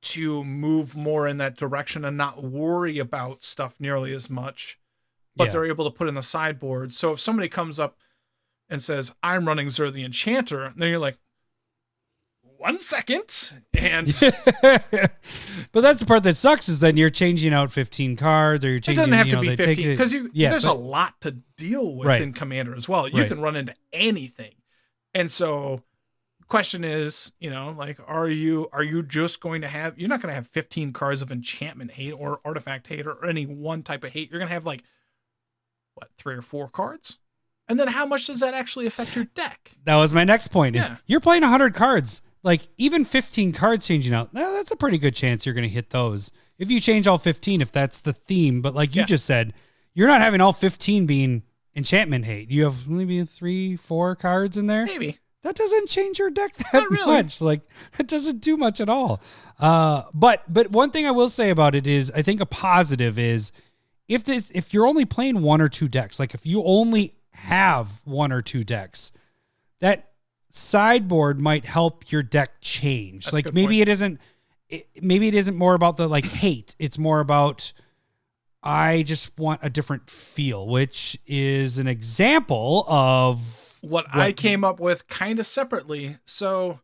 to move more in that direction and not worry about stuff nearly as much. But they're able to put in the sideboard. So if somebody comes up and says, I'm running Xur the Enchanter, then you're like, 1 second. And but that's the part that sucks, is then you're changing out 15 cards, or you're changing. It doesn't have to be 15 because there's a lot to deal with in Commander as well. You can run into anything. And so question is, are you just going to have, you're not going to have 15 cards of enchantment hate or artifact hate or any one type of hate. You're going to have 3 or 4 cards? And then how much does that actually affect your deck? That was my next point, is you're playing 100 cards. Even 15 cards changing out, that's a pretty good chance you're going to hit those. If you change all 15, if that's the theme. But like you just said, you're not having all 15 being enchantment hate. You have maybe 3, 4 cards in there. Maybe. That doesn't change your deck that much. It doesn't do much at all. But one thing I will say about it is, I think a positive is, if you're only playing 1 or 2 decks, if you only have 1 or 2 decks, that sideboard might help your deck change. That's maybe it isn't more about the hate. It's more about, I just want a different feel, which is an example of what I came up with kind of separately. So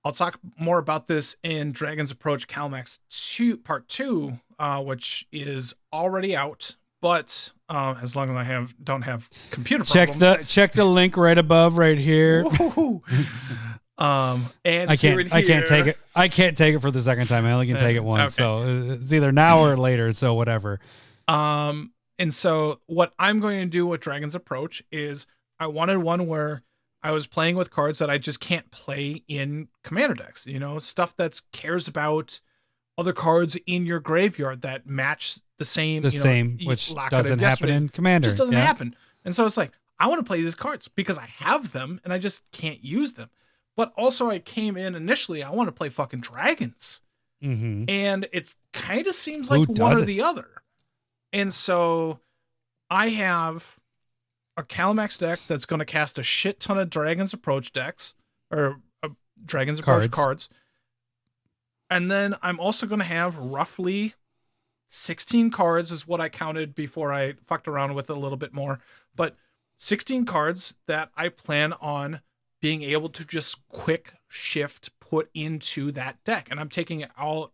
I'll talk more about this in Dragon's Approach Calmax 2 Part 2, which is already out. But as long as I don't have computer problems, check the link right above, right here. And I can't take it. I can't take it for the second time. I only can take it once, so it's either now or later. So whatever. And so what I'm going to do with Dragon's Approach is, I wanted one where I was playing with cards that I just can't play in Commander decks. Stuff that cares about other cards in your graveyard that match the same. Which doesn't happen in Commander. Just doesn't happen. And so it's I want to play these cards because I have them and I just can't use them. But also I came in initially, I want to play fucking dragons. Mm-hmm. And it kind of seems like one or the other. And so I have a Calamax deck that's going to cast a shit ton of Dragon's Approach decks, or Dragon's Approach cards. And then I'm also going to have roughly 16 cards is what I counted before I fucked around with it a little bit more. But 16 cards that I plan on being able to just quick shift put into that deck. And I'm taking it all,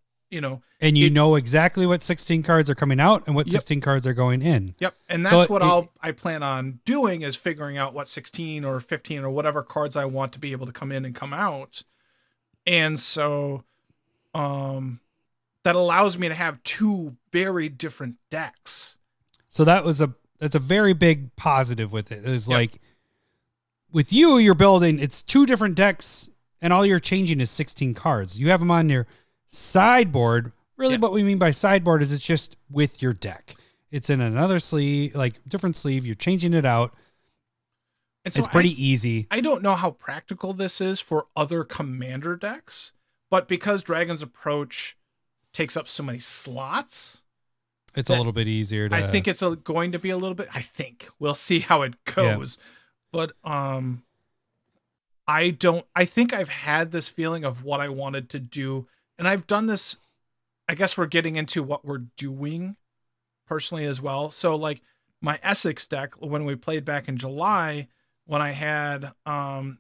And you know exactly what 16 cards are coming out and what 16 cards are going in. Yep. And that's what I plan on doing, is figuring out what 16 or 15 or whatever cards I want to be able to come in and come out. And so that allows me to have two very different decks. So that's a very big positive with it. It's like with you're building, it's two different decks and all you're changing is 16 cards. You have them on your sideboard. Really what we mean by sideboard is it's just with your deck. It's in another sleeve, like different sleeve. You're changing it out. And so it's pretty easy. I don't know how practical this is for other commander decks, but because Dragon's Approach takes up so many slots, it's a little bit easier to... I think it's going to be a little bit... I think. We'll see how it goes. Yeah. But I think I've had this feeling of what I wanted to do, and I've done this... I guess we're getting into what we're doing personally as well. So like my Essex deck, when we played back in July, when I had one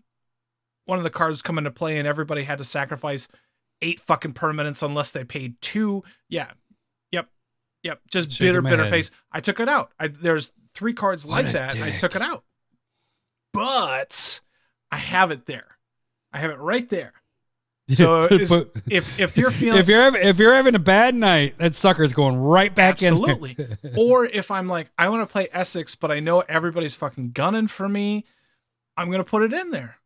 of the cards come into play and everybody had to sacrifice 8 fucking permanents unless they paid 2. Yeah. Yep. Just bitter face. I took it out. There's 3 cards like that. I took it out. But I have it there. I have it right there. So if you're feeling, if you're having a bad night, that sucker's going right back in. Absolutely. Or if I'm like, I want to play Essex, but I know everybody's fucking gunning for me, I'm going to put it in there.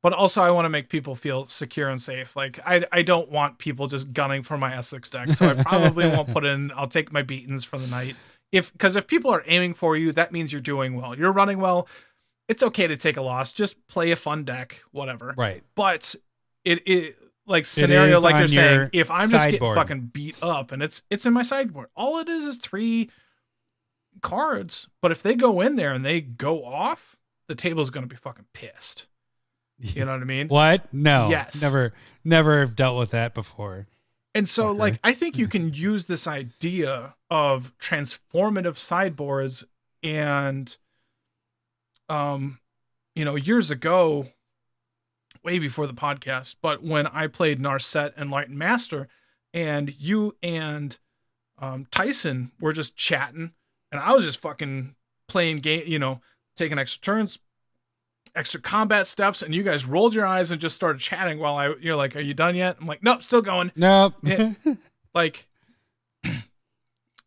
But also I want to make people feel secure and safe. Like I don't want people just gunning for my Essex deck. So I probably won't put in, I'll take my beatings for the night. Because if people are aiming for you, that means you're doing well. You're running well. It's okay to take a loss. Just play a fun deck, whatever. Right. But it like scenario like you're saying, if I'm just getting fucking beat up and it's in my sideboard, all it is 3 cards. But if they go in there and they go off, the table's going to be fucking pissed. You know what I mean? What? No. Yes. Never have dealt with that before. And so like, I think you can use this idea of transformative sideboards and, years ago, way before the podcast, but when I played Narset and Light and Master, and you and Tyson were just chatting, and I was just fucking playing game, taking extra turns, extra combat steps, and you guys rolled your eyes and just started chatting while you're like, are you done yet? I'm like, nope, still going. Nope. Like,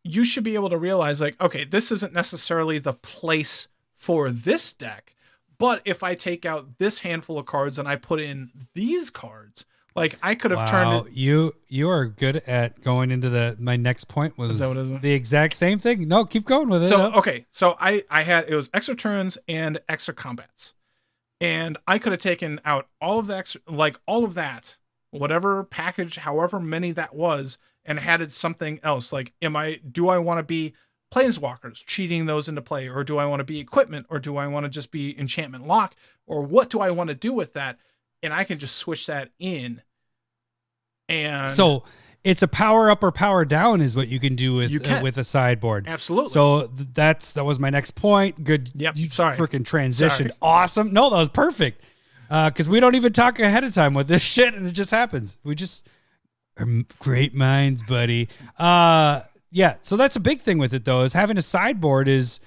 you should be able to realize, like, okay, this isn't necessarily the place for this deck, but if I take out this handful of cards and I put in these cards, like I could have turned it. You are good at going into my next point was the exact same thing. No, keep going with it. So, okay. So I had, it was extra turns and extra combats, and I could have taken out all of the extra, like all of that, whatever package, however many that was, and added something else. Like, do I want to be planeswalkers, cheating those into play, or do I want to be equipment, or do I want to just be enchantment lock, or what do I want to do with that? And I can just switch that in. And so it's a power up or power down is what you can do with a sideboard. Absolutely. So that was my next point. Good. Yep. You Sorry. freaking transitioned. Sorry. Awesome. No, that was perfect. Because we don't even talk ahead of time with this shit, and it just happens. We just are great minds, buddy. Yeah, so that's a big thing with it, though, is having a sideboard is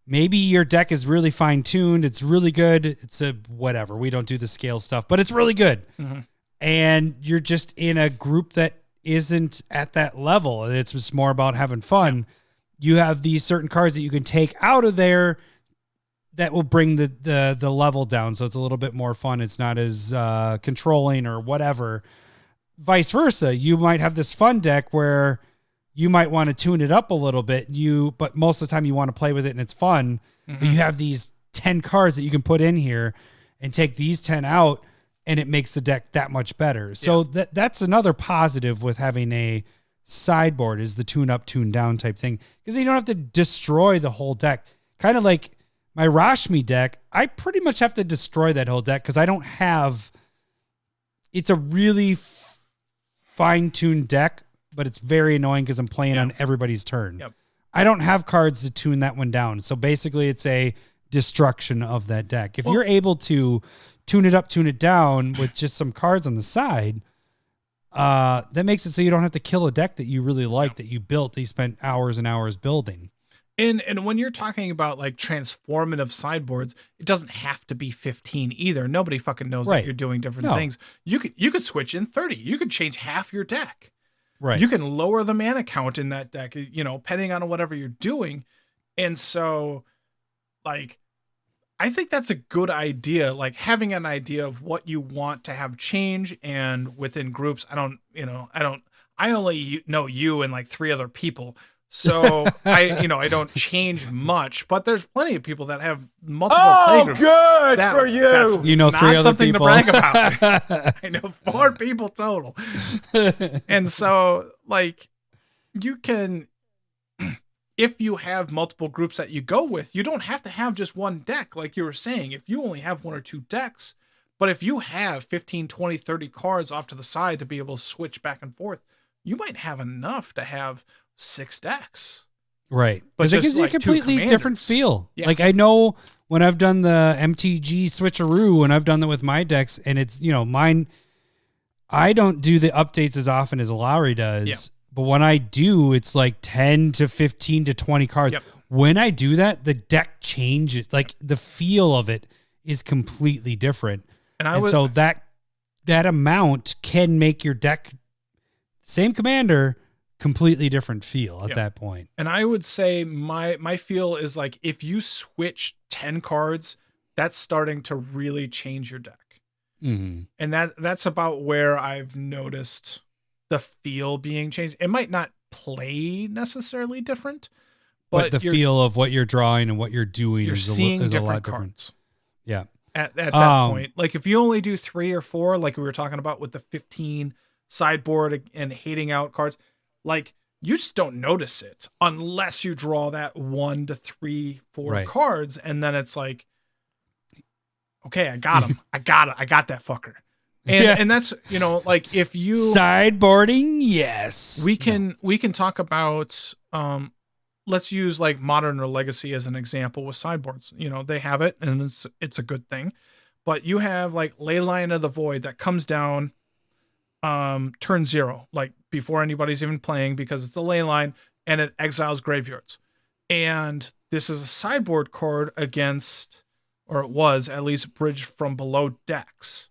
maybe your deck is really fine-tuned. It's really good. It's a whatever. We don't do the scale stuff, but it's really good. Mm-hmm. And you're just in a group that isn't at that level. It's just more about having fun. Yeah. You have these certain cards that you can take out of there that will bring the level down, so it's a little bit more fun. It's not as controlling or whatever. Vice versa, you might have this fun deck where you might want to tune it up a little bit, but most of the time you want to play with it and it's fun. Mm-hmm. But you have these 10 cards that you can put in here and take these 10 out, and it makes the deck that much better. So that's another positive with having a sideboard is the tune up, tune down type thing, because you don't have to destroy the whole deck. Kind of like my Rashmi deck, I pretty much have to destroy that whole deck because I don't have. It's a really fine-tuned deck, but it's very annoying because I'm playing on everybody's turn. Yep. I don't have cards to tune that one down, so basically it's a destruction of that deck. If you're able to tune it up, tune it down with just some cards on the side, that makes it so you don't have to kill a deck that you really like, that you built, that you spent hours and hours building. And when you're talking about like transformative sideboards, it doesn't have to be 15 either. Nobody fucking knows that you're doing different things. You could switch in 30. You could change half your deck. Right. You can lower the mana count in that deck, depending on whatever you're doing. And so, like, I think that's a good idea. Like having an idea of what you want to have change, and within groups, I only know you and like 3 other people. So I don't change much, but there's plenty of people that have multiple playgroups. Good for you. That's 3 not other something people to brag about. I know 4 people total. And so like you can, if you have multiple groups that you go with, you don't have to have just one deck. Like you were saying, if you only have 1 or 2 decks, but if you have 15, 20, 30 cards off to the side to be able to switch back and forth, you might have enough to have 6 decks. Right. But it gives you a completely different feel. Yeah. Like I know when I've done the MTG switcheroo, and I've done that with my decks, and it's, mine, I don't do the updates as often as Lowery does. Yeah. But when I do, it's like 10 to 15 to 20 cards. Yep. When I do that, the deck changes. Like the feel of it is completely different. So that amount can make your deck, same commander, completely different feel at that point. And I would say my feel is like if you switch 10 cards, that's starting to really change your deck. Mm-hmm. And that's about where I've noticed the feel being changed. It might not play necessarily different, but the feel of what you're drawing and what you're doing you're is seeing a different lot different. cards. Yeah. At that point, like if you only do 3 or 4, like we were talking about with the 15 sideboard and hating out cards, like you just don't notice it unless you draw that 1 to 3, 4 cards. And then it's like, okay, I got him. I got that fucker. And that's, like if you sideboarding, yes, we can talk about, let's use like Modern or Legacy as an example with sideboards. They have it and it's a good thing, but you have like Leyline of the Void that comes down turn 0, like before anybody's even playing, because it's the Leyline and it exiles graveyards. And this is a sideboard card against, or it was at least, Bridge from Below decks,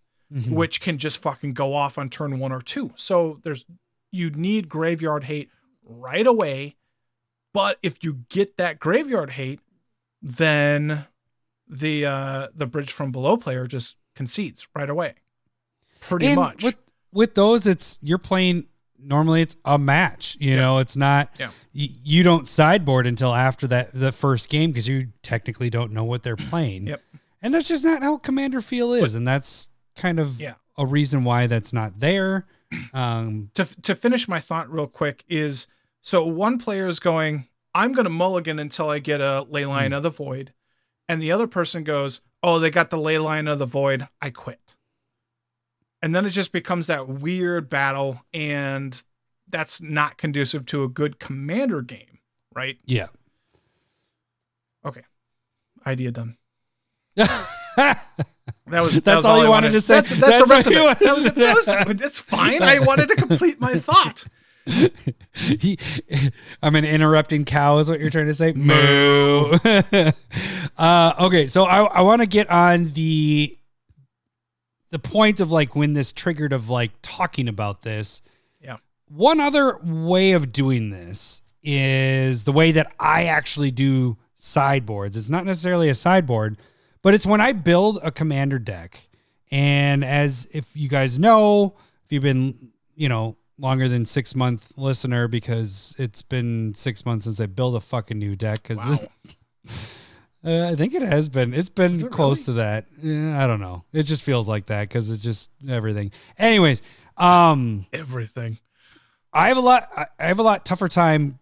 which can just fucking go off on turn 1 or 2. So you need graveyard hate right away. But if you get that graveyard hate, then the Bridge from Below player just concedes right away. Pretty much. With those, you're playing, normally it's a match, it's not, you don't sideboard until after the first game because you technically don't know what they're playing. Yep. And that's just not how Commander feel is. And that's kind of a reason why that's not there. To finish my thought real quick is, so one player is going, I'm going to mulligan until I get a Leyline of the Void. And the other person goes, oh, they got the Leyline of the Void, I quit. And then it just becomes that weird battle, and that's not conducive to a good Commander game, right? Yeah. Okay. Idea done. That's all you wanted to say. That's the rest of it. That's fine. I wanted to complete my thought. I'm an interrupting cow is what you're trying to say. Moo. Okay, so I want to get on the point of like when this triggered of like talking about this. Yeah. One other way of doing this is the way that I actually do sideboards. It's not necessarily a sideboard, but it's when I build a commander deck. And as if you guys know, if you've been, longer than 6 month listener, because it's been 6 months since I built a fucking new deck. Cause I think it has been. It's been close to that. I don't know. It just feels like that because it's just everything. Anyways, everything. I have a lot tougher time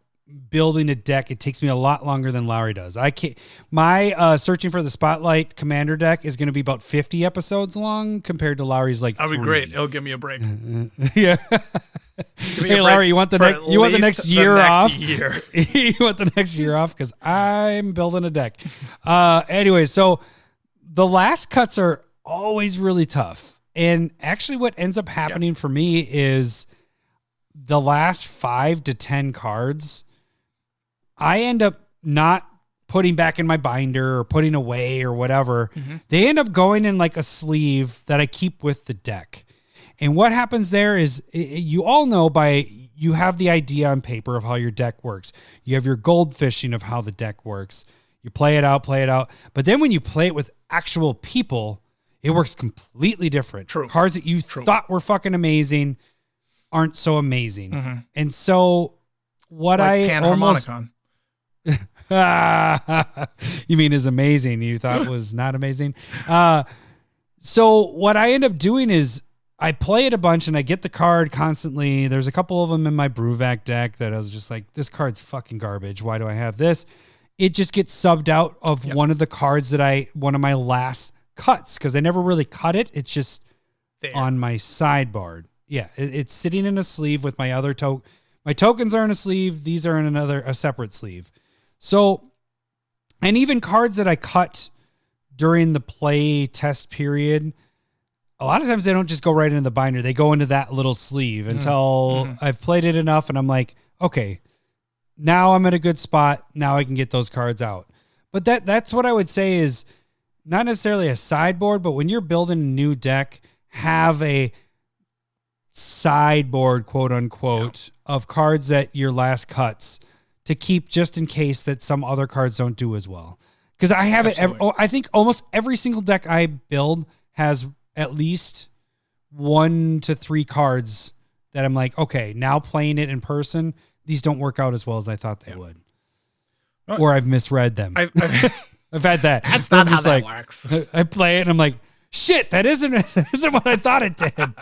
building a deck. It takes me a lot longer than Lowery does. I can't. My searching for the Spotlight Commander deck is going to be about 50 episodes long compared to Lowery's like. That'll be great. It'll give me a break. Yeah. Hey Lowery, you want the next year off? You want the next year off because I'm building a deck. Anyway, so the last cuts are always really tough, and actually, what ends up happening for me is the last 5 to 10 cards. I end up not putting back in my binder or putting away or whatever. Mm-hmm. They end up going in like a sleeve that I keep with the deck. And what happens there is you all know you have the idea on paper of how your deck works. You have your goldfishing of how the deck works. You play it out. But then when you play it with actual people, it works completely different. True. Cards that you thought were fucking amazing aren't so amazing. Mm-hmm. And so what like Panharmonicon. You mean is amazing you thought was not amazing. So what I end up doing is I play it a bunch and I get the card constantly. There's a couple of them in my Bruvac deck that I was just like, this card's fucking garbage. Why do I have this? It just gets subbed out of one of the cards one of my last cuts, because I never really cut it. It's just there on my sideboard. Yeah, it's sitting in a sleeve with my other my tokens are in a sleeve. These are in a separate sleeve. So, and even cards that I cut during the play test period, a lot of times they don't just go right into the binder. They go into that little sleeve until I've played it enough and I'm like, okay, now I'm at a good spot. Now I can get those cards out. But that's what I would say is not necessarily a sideboard, but when you're building a new deck, have a sideboard, quote unquote, of cards that your last cuts to keep just in case that some other cards don't do as well. Because I have I think almost every single deck I build has at least 1 to 3 cards that I'm like, okay, now playing it in person, these don't work out as well as I thought they would. Well, or I've misread them. I've had that. That's not how that works. I play it and I'm like, shit, that isn't what I thought it did.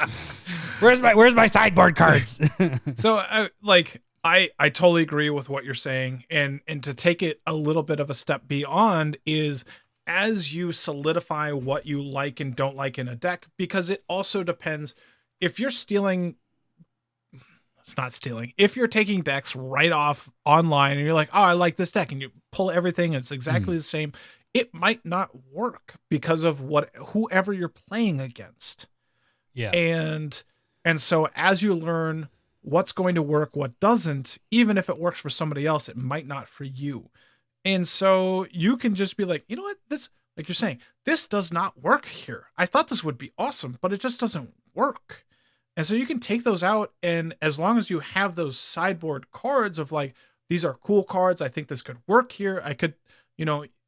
Where's my sideboard cards? So I totally agree with what you're saying. And to take it a little bit of a step beyond is as you solidify what you like and don't like in a deck, because it also depends if you're if you're taking decks right off online and you're like, oh, I like this deck, and you pull everything and it's exactly the same, it might not work because of whoever you're playing against. Yeah. And so as you learn what's going to work, what doesn't, even if it works for somebody else, it might not for you. And so you can just be like, you know what, this, like you're saying, this does not work here. I thought this would be awesome, but it just doesn't work. And so you can take those out, and as long as you have those sideboard cards of like, these are cool cards, I think this could work here. I could,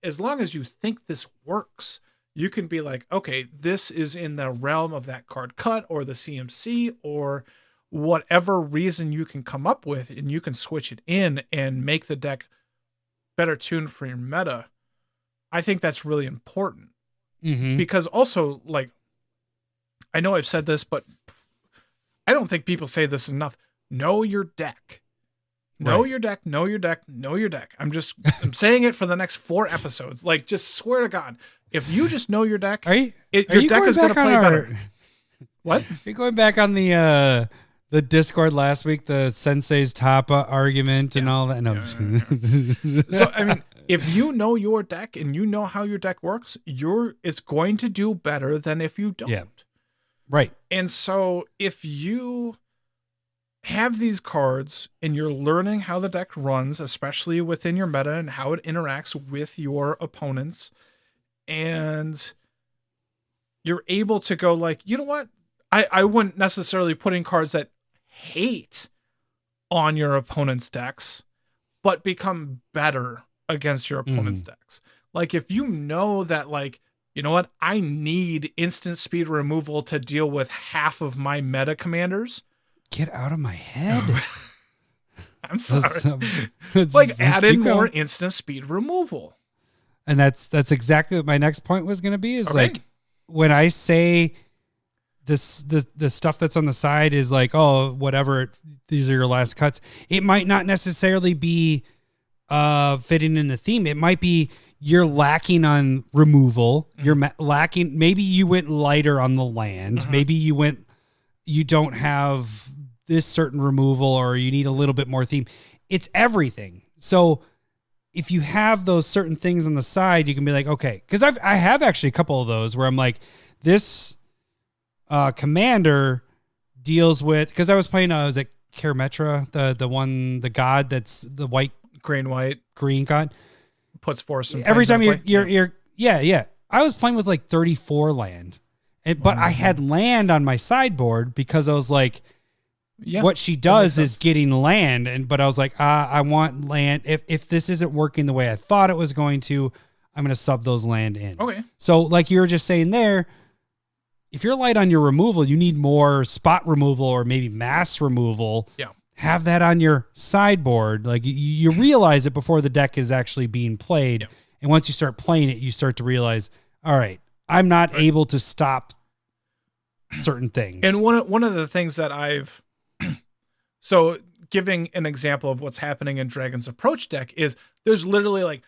as long as you think this works, you can be like, okay, this is in the realm of that card cut or the CMC or whatever reason you can come up with, and you can switch it in and make the deck better tuned for your meta. I think that's really important because also, like, I know I've said this, but I don't think people say this enough. Know your deck. Know your deck, know your deck, know your deck. I'm saying it for the next 4 episodes. Like, just swear to God, if you just know your deck, your deck is going to play better. What? Are you going back on the Discord last week, the Sensei's Tapa argument and all that? No. So, I mean, if you know your deck and you know how your deck works, it's going to do better than if you don't. Yeah. Right. And so if you have these cards and you're learning how the deck runs, especially within your meta and how it interacts with your opponents, and you're able to go like, you know what? I wouldn't necessarily put in cards that hate on your opponent's decks, but become better against your opponent's decks. Like, if you know that, like, you know what? I need instant speed removal to deal with half of my meta commanders. Get out of my head. I'm sorry. Like, add in more instant speed removal. And that's exactly what my next point was going to be is like, when I say the stuff that's on the side is like, oh, whatever, these are your last cuts. It might not necessarily be fitting in the theme. It might be you're lacking on removal. You're lacking. Maybe you went lighter on the land. Maybe you don't have this certain removal, or you need a little bit more theme. It's everything. So if you have those certain things on the side, you can be like, okay, because I have actually a couple of those where I'm like, this commander deals with, because I was playing, was it Karametra, the god that's the green god, puts force in every time you're I was playing with like 34 land, but I had land on my sideboard because I was like, what she does is getting land, but I was like, I want land. If this isn't working the way I thought it was going to, I'm going to sub those land in. Okay. So like you were just saying there, if you're light on your removal, you need more spot removal or maybe mass removal. Yeah. Have that on your sideboard. Like you realize it before the deck is actually being played. Yeah. And once you start playing it, you start to realize, all right, I'm not able to stop certain things. And one of the things that I've, so giving an example of what's happening in Dragon's Approach deck is there's literally like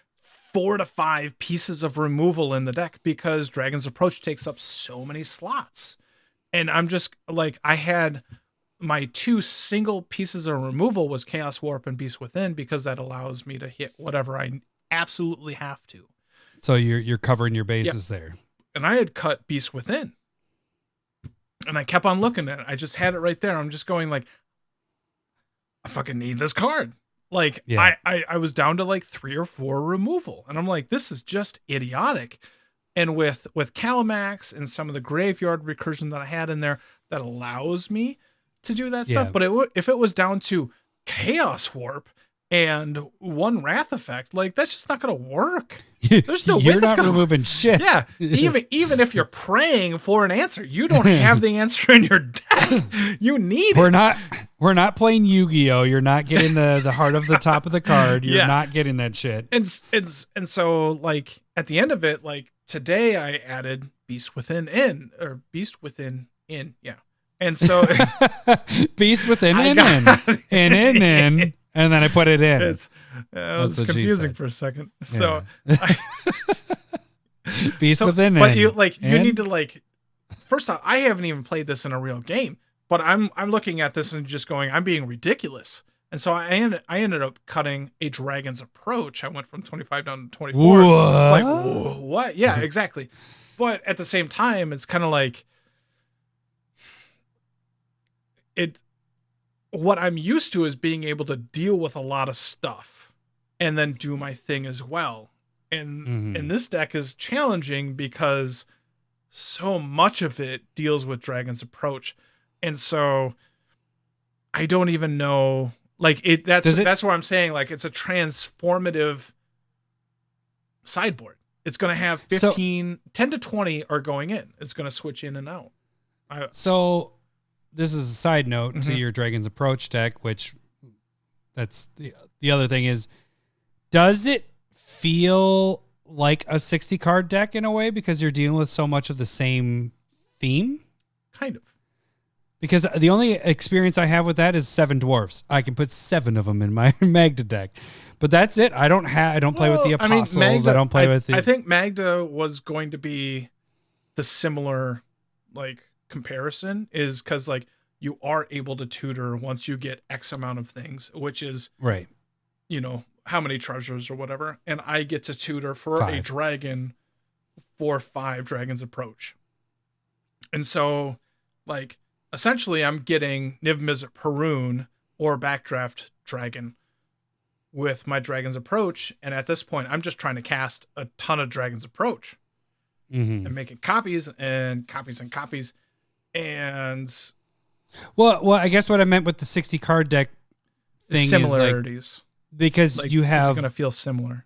4 to 5 pieces of removal in the deck because Dragon's Approach takes up so many slots. And I'm just like, I had my 2 single pieces of removal was Chaos Warp and Beast Within, because that allows me to hit whatever I absolutely have to. So you're covering your bases there. And I had cut Beast Within. And I kept on looking at it. I just had it right there. I'm just going like, I fucking need this card. Like I was down to like 3 or 4 removal, and I'm like, this is just idiotic. And with Calamax and some of the graveyard recursion that I had in there, that allows me to do that stuff. But if it was down to Chaos Warp and 1 Wrath effect, like that's just not going to work. There's no way you're not removing shit. Yeah, even if you're praying for an answer, you don't have the answer in your deck. You need it. We're not playing Yu-Gi-Oh. You're not getting the heart of the top of the card. You're not getting that shit. And so like at the end of it, like today I added Beast Within In. Yeah. And so Beast Within in. And then I put it in. It was confusing for a second. So Beast Within. But you need to like, first off, I haven't even played this in a real game, but I'm looking at this and just going, I'm being ridiculous. And so I ended up cutting a Dragon's Approach. I went from 25 down to 24. What? It's like, whoa, what? Yeah, exactly. But at the same time, it's kind of like what I'm used to is being able to deal with a lot of stuff and then do my thing as well. And this deck is challenging because so much of it deals with Dragon's Approach. And so I don't even know, like that's where I'm saying, like, it's a transformative sideboard. It's going to have 10 to 20 are going in. It's going to switch in and out. So this is a side note to your Dragon's Approach deck, which that's the other thing is, does it feel like a 60 card deck in a way because you're dealing with so much of the same theme? Kind of. Because the only experience I have with that is 7 dwarfs. I can put 7 of them in my Magda deck, but that's it. I don't play with the Apostles. Magda, I don't play with the. I think Magda was going to be the similar like comparison, is because like you are able to tutor once you get X amount of things, which is right. You know how many treasures or whatever, and I get to tutor for 5. A dragon for 5 Dragon's Approach, and so like. Essentially, I'm getting Niv Mizzet Perun or Backdraft Dragon with my Dragon's Approach, and at this point, I'm just trying to cast a ton of Dragon's Approach and making copies and copies and copies. And well, I guess what I meant with the 60 card deck thing similarities, is like, because like, you have going to feel similar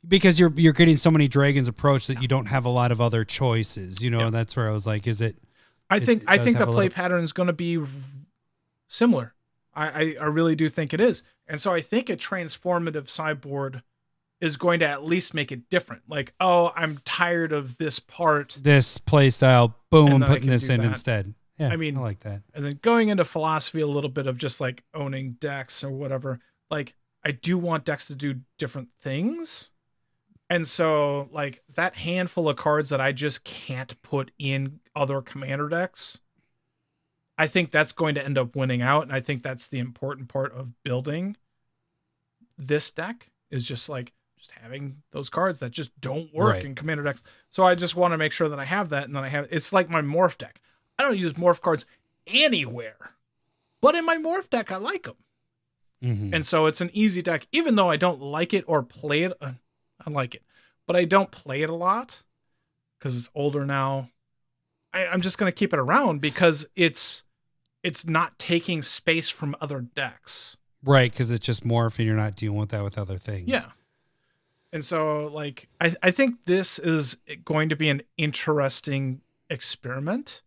because you're getting so many Dragon's Approach that you don't have a lot of other choices. You know, and that's where I was like, is it? I think the play pattern is going to be similar. I really do think it is. And so I think a transformative sideboard is going to at least make it different. Like, oh, I'm tired of this part. This play style. Boom, I'm putting this in instead. Yeah, I mean, I like that. And then going into philosophy a little bit of just like owning decks or whatever, like I do want decks to do different things. And so like that handful of cards that I just can't put in other commander decks, I think that's going to end up winning out. And I think that's the important part of building this deck is just like just having those cards that just don't work in commander decks. So I just want to make sure that I have that. And then it's like my morph deck. I don't use morph cards anywhere, but in my morph deck, I like them. Mm-hmm. And so it's an easy deck, even though I don't like it or play it. I like it, but I don't play it a lot because it's older now. I'm just going to keep it around because it's not taking space from other decks. Right, because it's just morph and you're not dealing with that with other things. Yeah. And so, like, I think this is going to be an interesting experiment.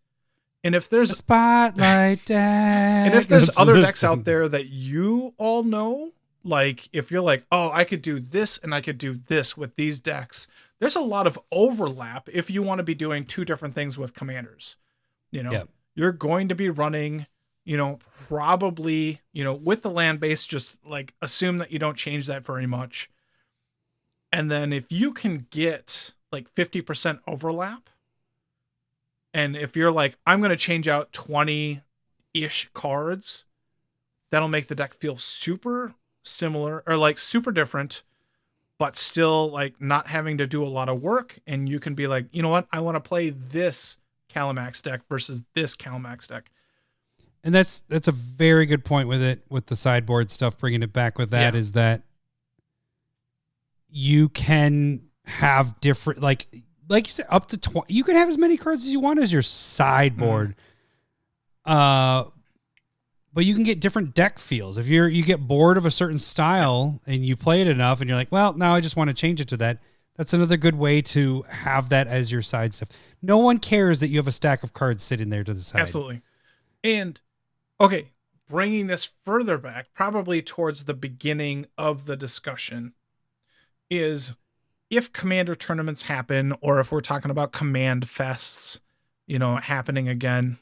And if there's a spotlight deck, and if there's other decks out there that you all know, like if you're like, oh, I could do this and I could do this with these decks, there's a lot of overlap if you want to be doing two different things with commanders. You know, you're going to be running, you know, probably, you know, with the land base, just like assume that you don't change that very much. And then if you can get like 50% overlap, and if you're like, I'm going to change out 20-ish cards, that'll make the deck feel super similar or like super different, but still like not having to do a lot of work. And you can be like, you know what? I want to play this Calamax deck versus this Calamax deck. And that's a very good point with it, with the sideboard stuff, bringing it back with that is that you can have different, like you said, up to 20, you can have as many cards as you want as your sideboard. But you can get different deck feels. If you get bored of a certain style and you play it enough and you're like, well, now I just want to change it to that. That's another good way to have that as your side stuff. No one cares that you have a stack of cards sitting there to the side. Absolutely. And okay, bringing this further back, probably towards the beginning of the discussion, is if commander tournaments happen, or if we're talking about command fests, you know, happening again,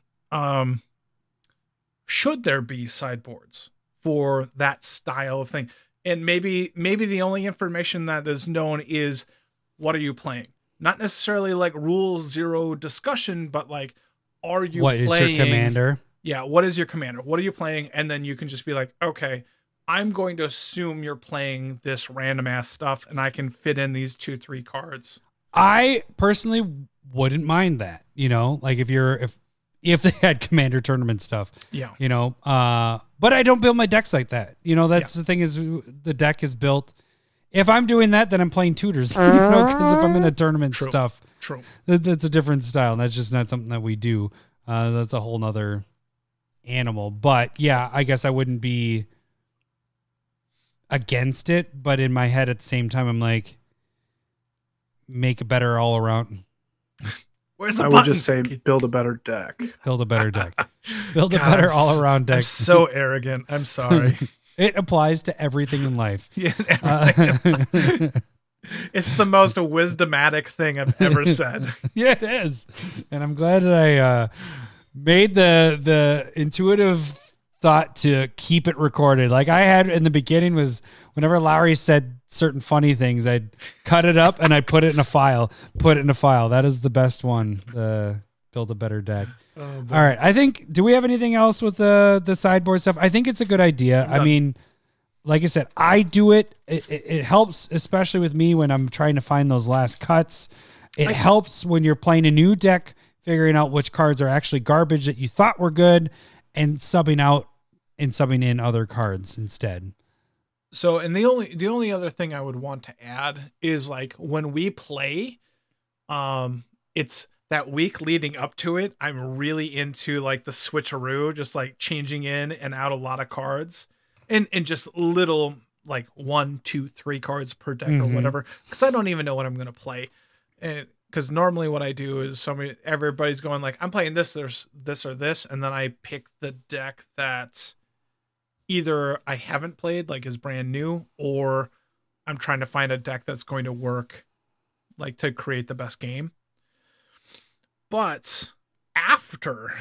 should there be sideboards for that style of thing? And maybe the only information that is known is what are you playing? Not necessarily like rule zero discussion, but like, are you playing? What is your commander? Yeah, what is your commander? What are you playing? And then you can just be like, okay, I'm going to assume you're playing this random ass stuff and I can fit in these 2-3 cards. I personally wouldn't mind that, you know, like if they had commander tournament stuff, you know, but I don't build my decks like that. You know, that's the thing is the deck is built. If I'm doing that, then I'm playing tutors, you know, because if I'm in a tournament stuff, that's a different style. And that's just not something that we do. That's a whole nother animal, but yeah, I guess I wouldn't be against it, but in my head at the same time, I'm like, make a better all around. Where's the I button? would just say build a better deck. Build a better deck. Build a better all around deck. I'm so arrogant. I'm sorry. It applies to everything in life. Yeah, it's the most wisdomatic thing I've ever said. Yeah, it is. And I'm glad that I made the intuitive thought to keep it recorded. Like I had in the beginning was whenever Lowery said certain funny things, I'd cut it up and I put it in a file. That is the best one. Build a better deck. Oh, all right. I think, do we have anything else with the sideboard stuff? I think it's a good idea. I mean, like I said, I do it. It helps, especially with me when I'm trying to find those last cuts. It helps when you're playing a new deck, figuring out which cards are actually garbage that you thought were good and subbing out and subbing in other cards instead. So, and the only other thing I would want to add is like when we play, it's that week leading up to it. I'm really into like the switcheroo, just like changing in and out a lot of cards and just little like 1, 2, 3 cards per deck or whatever. Cause I don't even know what I'm going to play. And cause normally what I do is everybody's going like, I'm playing this, there's this or this. And then I pick the deck that either I haven't played, like is brand new, or I'm trying to find a deck that's going to work like to create the best game. But after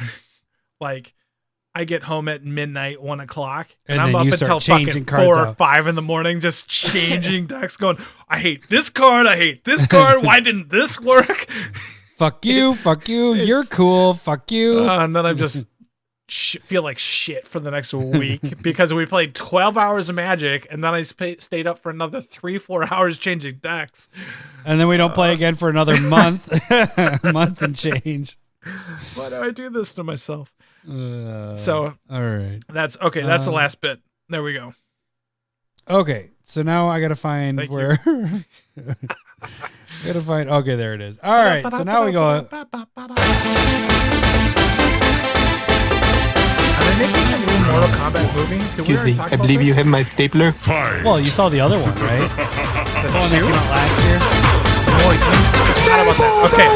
Like, I get home at midnight, 1 o'clock, and And I'm then up you until start fucking changing cards 4 or out. 5 in the morning, just changing decks, going, I hate this card. I hate this card. Why didn't this work? Fuck you. Fuck you. You're cool. Fuck you. And then I'm just feel like shit for the next week because we played 12 hours of Magic, and then I stayed up for another 3-4 hours changing decks. And then we don't play again for another month. Month and change. Why do I do this to myself? So, all right. That's okay. That's the last bit. There we go. Okay. So now I got to find Thank where. I got to find. Okay, there it is. All right. So now we go. Are they making a new Mortal Kombat movie? Did we Excuse already me, talk I about believe this? you have my stapler. Well, you saw the other one, right? The one that came out last year. Oh, I forgot about that. Okay,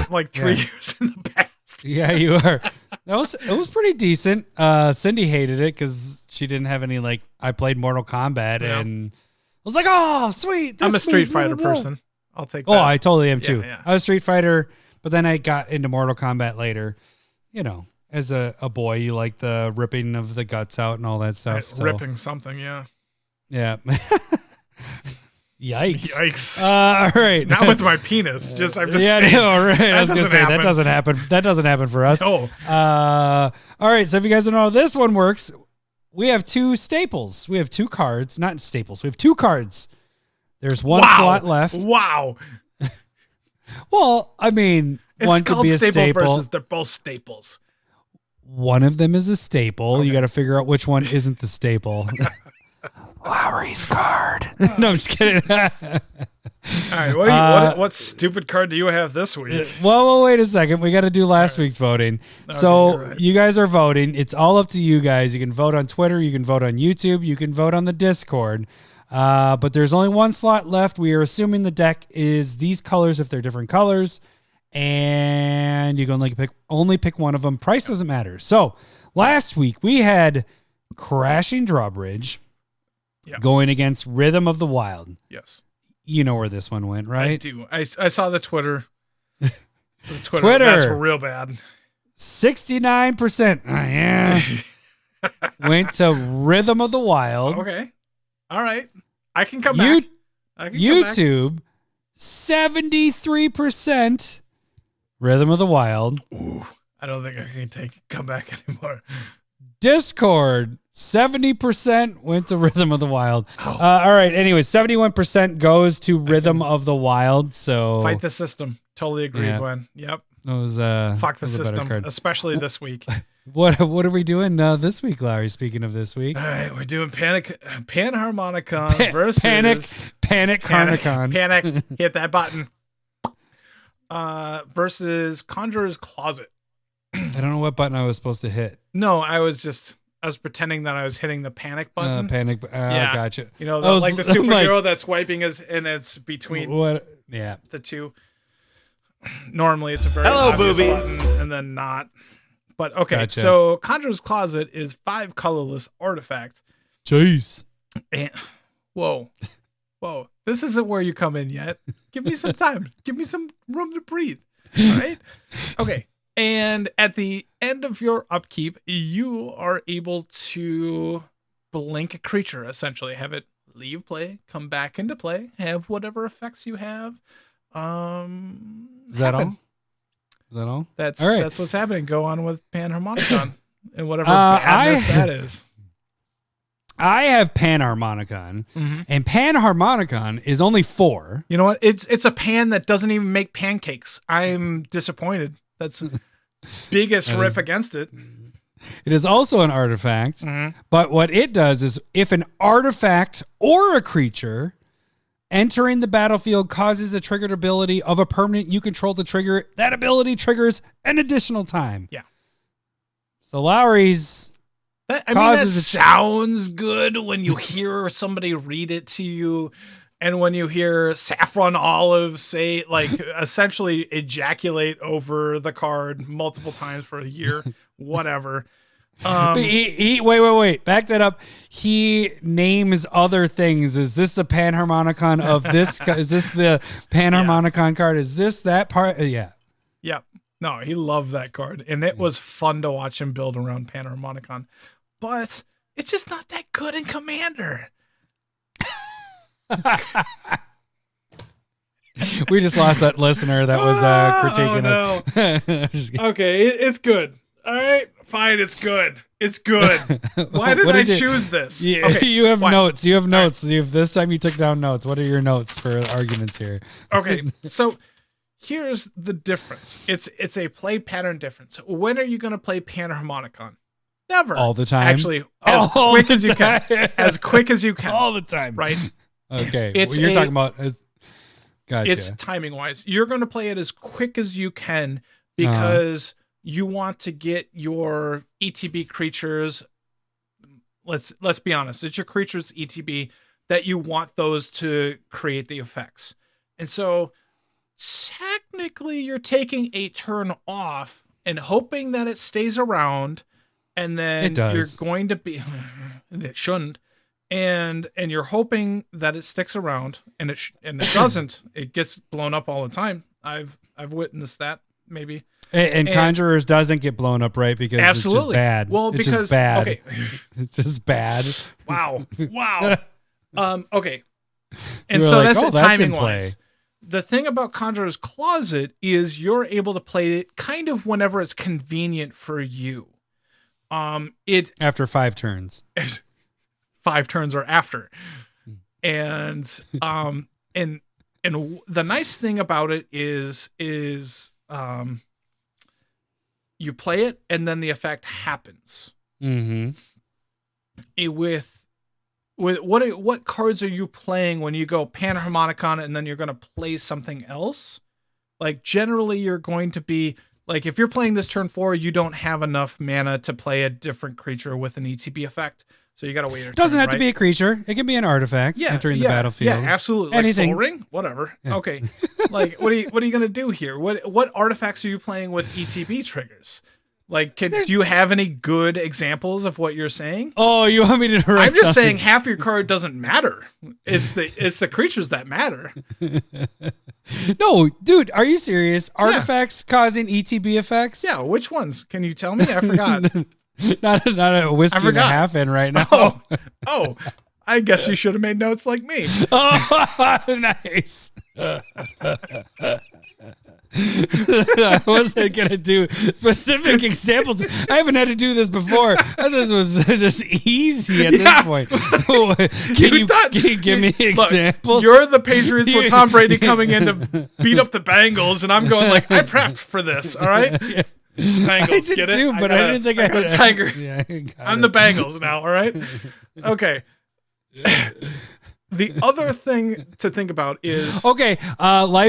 I'm like 3 years in the past. Yeah, you are. It was pretty decent. Cindy hated it because she didn't have any like. I played Mortal Kombat and I was like, oh, sweet. I'm a Street Fighter person. I'll take that. Oh, I totally am too. Yeah. I was Street Fighter, but then I got into Mortal Kombat later. You know, as a boy, you like the ripping of the guts out and all that stuff. So. Ripping something, yeah. Yeah. Yikes. Yikes. All right. Not with my penis. I'm just Yeah, saying. no, right. I was That gonna doesn't say happen. that doesn't happen. That doesn't happen for us. No. All right. So if you guys don't know how this one works, we have two staples. We have two cards, not staples. We have two cards. There's one slot left. Wow. Well, I mean, It's one could called be a staple. versus they're both staples. One of them is a staple. You got to figure out which one isn't the staple. Lowery's card. No, I'm just kidding. All right. What stupid card do you have this week? Well, wait a second. We got to do last week's voting. Okay, So you're right. you guys are voting. It's all up to you guys. You can vote on Twitter. You can vote on YouTube. You can vote on the Discord. But there's only one slot left. We are assuming the deck is these colors if they're different colors. And you can only pick one of them. Price doesn't matter. So last week we had Crashing Drawbridge going against Rhythm of the Wild. Yes. You know where this one went, right? I do. I saw the Twitter. The Twitter. That's real bad. 69% went to Rhythm of the Wild. Okay. All right. I can come back. YouTube, 73% Rhythm of the Wild. Ooh, I don't think I can come back anymore. Discord, 70% went to Rhythm of the Wild. All right. Anyway, 71% goes to Rhythm of the Wild. So Fight the system. Totally agree, Yeah. Gwen. Yep. It was Fuck the it was a better system, card. especially this week. What are we doing this week, Larry? Speaking of this week, All right, we're doing Panharmonicon versus Panic Harmicon. Panic. Hit that button. Versus Conjurer's Closet. I don't know what button I was supposed to hit. No, I was pretending that I was hitting the panic button. Panic. Yeah. Gotcha. You know, I was like the like- superhero that's swiping and it's between What? Yeah. the two. Normally, it's a very Hello, obvious boobies. button, and then not. But okay, Gotcha. so Conjurer's Closet is 5 colorless artifacts. Jeez. And whoa, this isn't where you come in yet. Give me some time. Give me some room to breathe. All right. Okay. And at the end of your upkeep, you are able to blink a creature, essentially. Have it leave play, come back into play, have whatever effects you have. Is that happen. all? Is that all? That's All right. that's what's happening. Go on with Panharmonicon and whatever I- badness that is. I have Panharmonicon, and Panharmonicon is only 4. You know what? It's a pan that doesn't even make pancakes. I'm disappointed. That's the biggest That rip is- against it. It is also an artifact, Mm-hmm. but what it does is if an artifact or a creature entering the battlefield causes a triggered ability of a permanent you control to trigger, that ability triggers an additional time. Yeah. So Lowry's That causes a- sounds good when you hear somebody read it to you, and when you hear Saffron Olive say, like, essentially ejaculate over the card multiple times for a year, whatever. Wait. Back that up. He names other things. Is this the Panharmonicon of this? Is this the Panharmonicon card? Is this that part? Yeah. Yep. No, he loved that card, and it was fun to watch him build around Panharmonicon. But it's just not that good in Commander. We just lost that listener that was critiquing us. Okay, it's good. All right, fine, it's good. It's good. Why did I choose this? Yeah, okay, you have fine. notes. You have notes. This time you took down notes. What are your notes for arguments here? Okay, so here's the difference. It's a play pattern difference. When are you going to play Panharmonicon? Never. All the time. Actually, as quick as you can. As quick as you can. All the time. Right? Okay. You're talking about. Gotcha. It's timing wise. You're going to play it as quick as you can because you want to get your ETB creatures. Let's be honest. It's your creatures ETB that you want those to create the effects. And so technically you're taking a turn off and hoping that it stays around, and then you're going to be it shouldn't. And you're hoping that it sticks around, and it doesn't. It gets blown up all the time. I've witnessed that maybe. And Conjurers doesn't get blown up, right? Because absolutely. It's just bad. Well, it's because just bad. Okay, it's just bad. Wow. Okay. And so that's it timing wise. The thing about Conjurer's Closet is you're able to play it kind of whenever it's convenient for you. After 5 turns. 5 turns or after. And the nice thing about it is you play it and then the effect happens. Mm-hmm. With what cards are you playing when you go Panharmonicon and then you're going to play something else? Like generally you're going to be like, if you're playing this turn 4, you don't have enough mana to play a different creature with an ETB effect. So you got to wait. It doesn't have to be a creature. It can be an artifact entering the battlefield. Yeah, absolutely. Anything. Like Soul Ring? Whatever. Yeah. Okay. Like, what are you going to do here? What artifacts are you playing with ETB triggers? Like, do you have any good examples of what you're saying? Oh, you want me to? I'm just saying half your card doesn't matter. It's the creatures that matter. No, dude, are you serious? Artifacts causing ETB effects? Yeah, which ones? Can you tell me? I forgot. not a whiskey and a half in right now. Oh, I guess you should have made notes like me. Oh, nice. I wasn't gonna do specific examples. I haven't had to do this before. This was just easy at this point. Can you give me examples? Look, you're the Patriots with Tom Brady coming in to beat up the Bengals, and I'm going like, I prepped for this. All right. Yeah. Bengals, I did get it? too, but I didn't think I had a tiger. Yeah, I'm the Bengals now. All right. Okay. The other thing to think about is Life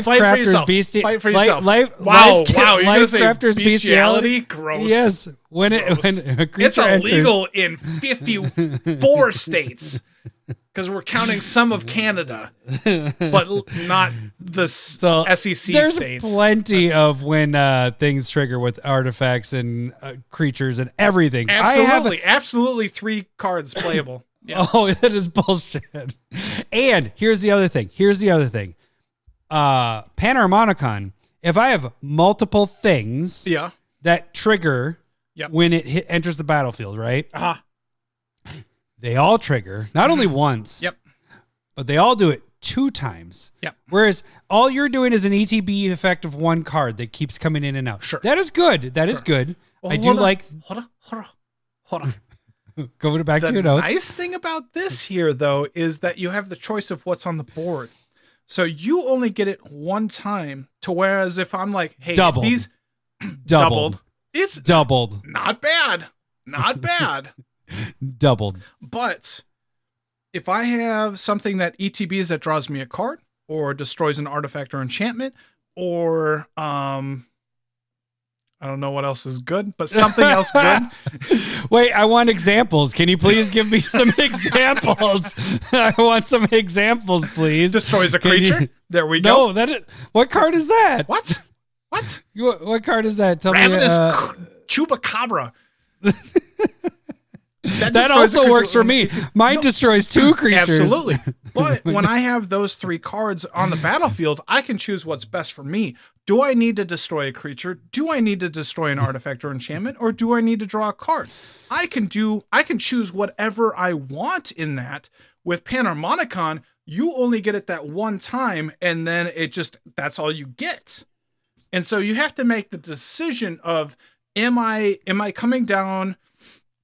Crafter's Bestiality. Fight for yourself. Wow. You're gonna say Crafter's bestiality? Gross. Yes. When a creature it's illegal enters. in 54 states because we're counting some of Canada, but not the SEC there's states. Plenty of when things trigger with artifacts and creatures and everything. Absolutely 3 cards playable. Yeah. Oh, that is bullshit. And here's the other thing. Panharmonicon, if I have multiple things that trigger when it enters the battlefield, right? They all trigger, not only once, but they all do it 2 times. Yep. Whereas all you're doing is an ETB effect of 1 card that keeps coming in and out. Sure. That is good. That is good. Well, I do like... Hold on. Going back to your notes. The nice thing about this here, though, is that you have the choice of what's on the board. So you only get it 1 time, to whereas if I'm like, hey, these doubled. It's doubled. Not bad. Doubled. But if I have something that ETBs that draws me a card or destroys an artifact or enchantment, or I don't know what else is good, but something else good. Wait, I want examples. Can you please give me some examples? I want some examples, please. Destroys a creature? There we go. No, what card is that? What? What card is that? Tell Ravenous Chupacabra. That also works for me. Mine destroys 2 creatures. Absolutely. But when I have those 3 cards on the battlefield, I can choose what's best for me. Do I need to destroy a creature? Do I need to destroy an artifact or enchantment? Or do I need to draw a card? I can choose whatever I want in that. With Panharmonicon, you only get it that one time, and then that's all you get. And so you have to make the decision of, am I coming down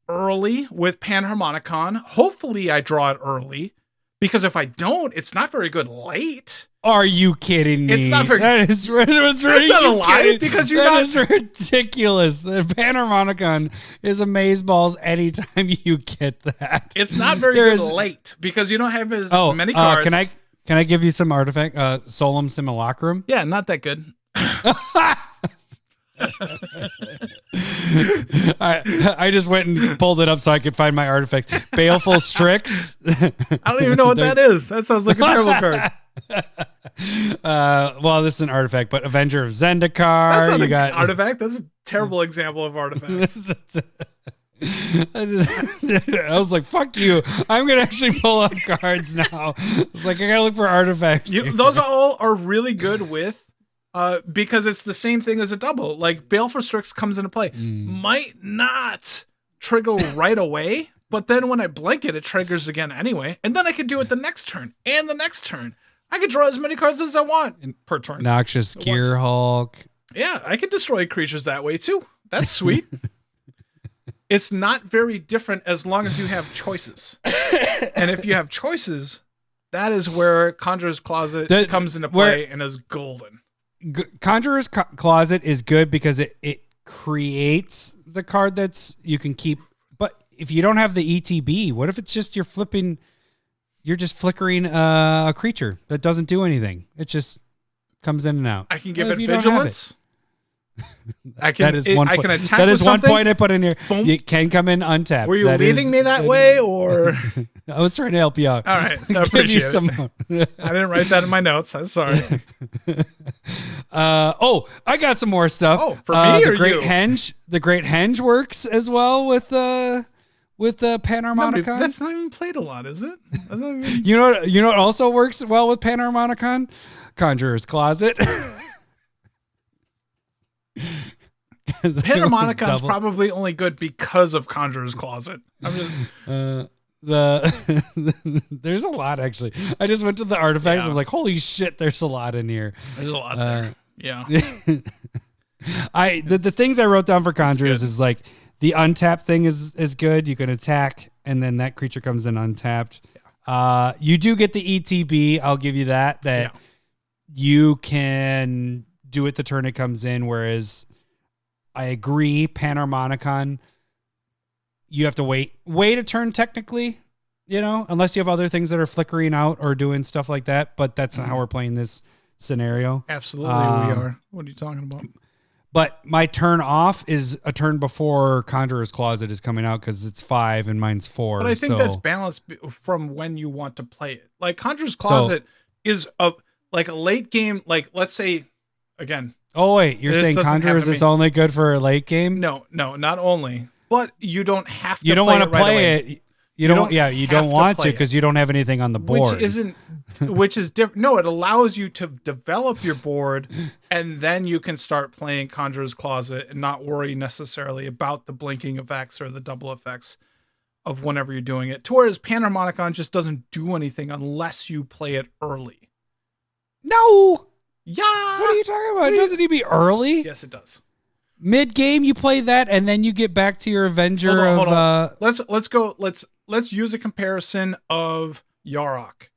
early with Panharmonicon? Hopefully I draw it early, because if I don't, it's not very good late. Are you kidding me? It's not very. That's not a lie, because you're not. That is ridiculous. The Panharmonicon is amazeballs anytime you get that. It's not very good late, because you don't have as many cards. Can I give you some artifact? Solemn Simulacrum. Yeah, not that good. I just went and pulled it up so I could find my artifact. Baleful Strix. I don't even know what that is. That sounds like a terrible card. Well, this is an artifact, but Avenger of Zendikar. That's not an artifact. That's a terrible example of artifacts. I was like, fuck you. I'm going to actually pull out cards now. It's like, I got to look for artifacts. Those all are really good with, because it's the same thing as a double. Like, Baleful Strix comes into play. Might not trigger right away, but then when I blink it, it triggers again anyway. And then I can do it the next turn and the next turn. I can draw as many cards as I want per turn. Noxious Gear Hulk. Yeah, I can destroy creatures that way too. That's sweet. It's not very different as long as you have choices. And if you have choices, that is where Conjurer's Closet comes into play and is golden. Conjurer's Closet is good because it creates the card that's you can keep. But if you don't have the ETB, what if it's just you're just flickering a creature that doesn't do anything? It just comes in and out. I can give it vigilance. I can attack. That is with one point I put in here. Boom. It can come in untapped. Were you leading me that way, or I was trying to help you out? All right, I appreciate it. I didn't write that in my notes. I'm sorry. I got some more stuff. Oh, for me or Great you? Henge. The Great Henge works as well with Panharmonicon. No, that's not even played a lot, is it? That's not even... You know what also works well with Panharmonicon? Conjurer's Closet. Panharmonicon's probably only good because of Conjurer's Closet. There's a lot actually. I just went to the artifacts. I'm like, holy shit, there's a lot in here. There's a lot there. Yeah. The things I wrote down for Conjurers is like the untap thing is good. You can attack and then that creature comes in untapped. Yeah. You do get the ETB. I'll give you that you can do it the turn it comes in, whereas I agree, Panharmonicon, you have to wait a turn technically, unless you have other things that are flickering out or doing stuff like that, but that's not how we're playing this scenario. Absolutely, we are. What are you talking about? But my turn off is a turn before Conjurer's Closet is coming out because it's 5 and mine's 4. But I think that's balanced from when you want to play it. Like, Conjurer's Closet is a late game, like, let's say, again. Oh, wait, you're saying Conjurers is only good for a late game? No, not only. But you don't have to You don't want to play it. You don't want to because it. you don't have anything on the board. Which is different. No, it allows you to develop your board, and then you can start playing Conjurer's Closet and not worry necessarily about the blinking effects or the double effects of whenever you're doing it. Whereas Panharmonicon just doesn't do anything unless you play it early. No! Yeah! What are you talking about? Doesn't it be early? Yes, it does. Mid-game, you play that, and then you get back to your Avenger Hold on. Let's use a comparison of Yarok.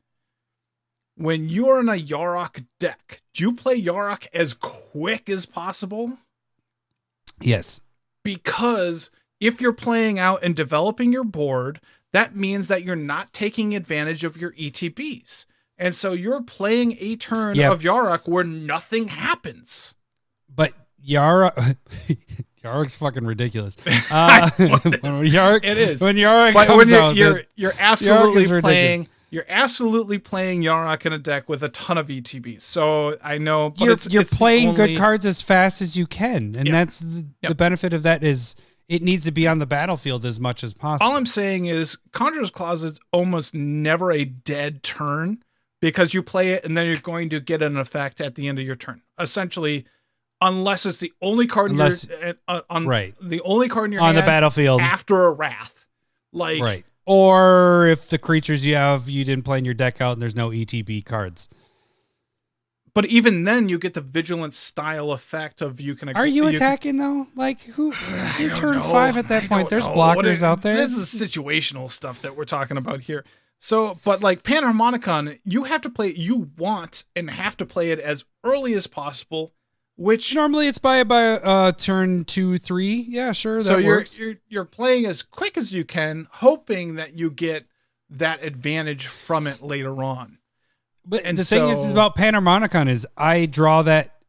When you're in a Yarok deck, do you play Yarok as quick as possible? Yes. Because if you're playing out and developing your board, that means that you're not taking advantage of your ETBs. And so you're playing a turn of Yarok where nothing happens. But Yarok's fucking ridiculous. It is. When Yarok comes out, you're absolutely playing. You're absolutely playing Yarok in a deck with a ton of ETBs. So I know, but you're playing good cards as fast as you can, and that's the benefit of that is it needs to be on the battlefield as much as possible. All I'm saying is Conjurer's Closet is almost never a dead turn because you play it and then you're going to get an effect at the end of your turn. Essentially, unless it's the only card the only card in your on hand the battlefield after a wrath. Like right. Or if the creatures you didn't play in your deck out and there's no ETB cards. But even then, you get the vigilant style effect of you can. Are you attacking though? Like who? You turn 5 at that point. There's blockers out there. This is situational stuff that we're talking about here. So, but like Panharmonicon, you have to play. You want and have to play it as early as possible. Which normally it's by turn 2, 3. Yeah, sure. So that works. you're playing as quick as you can, hoping that you get that advantage from it later on. But the thing is about Panharmonicon is I draw that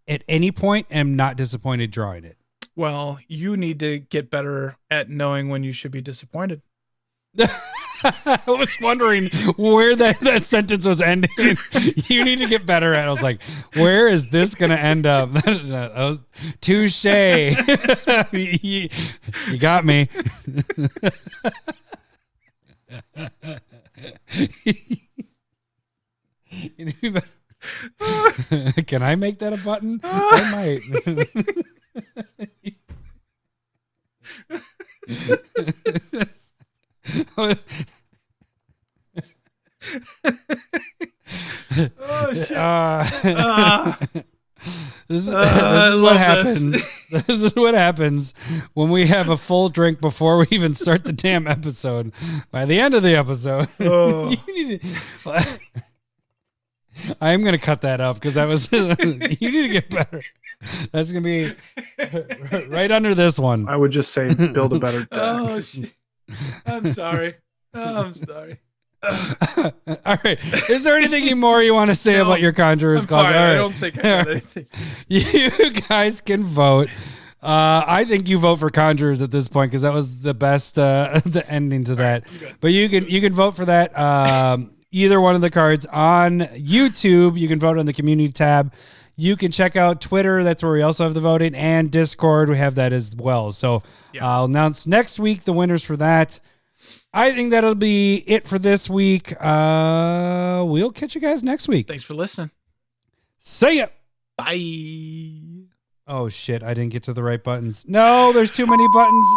at any point and am not disappointed drawing it. Well, you need to get better at knowing when you should be disappointed. I was wondering where that sentence was ending. You need to get better at it. I was like, where is this going to end up? That was touche. You got me. You need to be better. Can I make that a button? I might. Oh shit! This is what happens. This is what happens when we have a full drink before we even start the damn episode. By the end of the episode, I am going to cut that up because that was. You need to get better. That's going to be right under this one. I would just say build a better deck. Oh shit! I'm sorry. I'm sorry. All right. Is there anything more you want to say about your Conjurer's Clause? I don't think I got anything. You guys can vote. I think you vote for Conjurers at this point because that was the best the ending to that. But you can vote for that. Either one of the cards on YouTube. You can vote on the community tab. You can check out Twitter. That's where we also have the voting, and Discord. We have that as well. So I'll announce next week the winners for that. I think that'll be it for this week. We'll catch you guys next week. Thanks for listening. See ya. Bye. Oh, shit. I didn't get to the right buttons. No, there's too many buttons.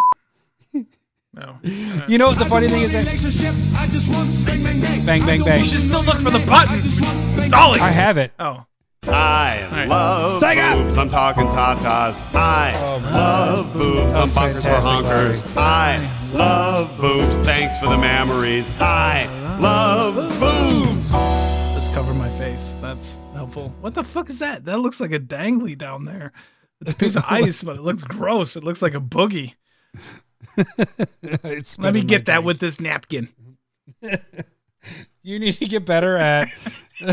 No. You know what the funny thing is that... Bang, bang, bang. You should still look for the button. Stalling. I have it. Oh. I love Sega! boobs, I'm talking tatas. I love boobs, I'm fuckers for honkers. I love boobs, thanks for the memories. I love boobs. Let's cover my face. That's helpful. What the fuck is that? That looks like a dangly down there. It's a piece of ice, but it looks gross. It looks like a boogie. Let me get that with this napkin. You need to get better at...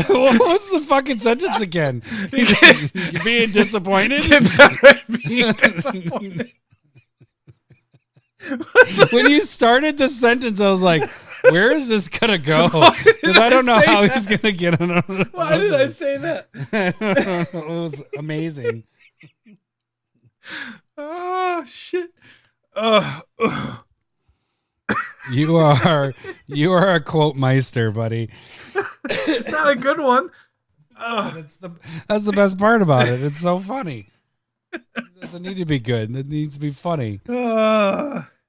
What was the fucking sentence again? You're being disappointed? Get better at being disappointed. When you started the sentence, I was like, where is this going to go? Because I don't know how he's going to get on. Why did I say that? It was amazing. Oh, shit. You are a quote meister, buddy. It's not a good one. That's the best part about it. It's so funny. It doesn't need to be good. It needs to be funny.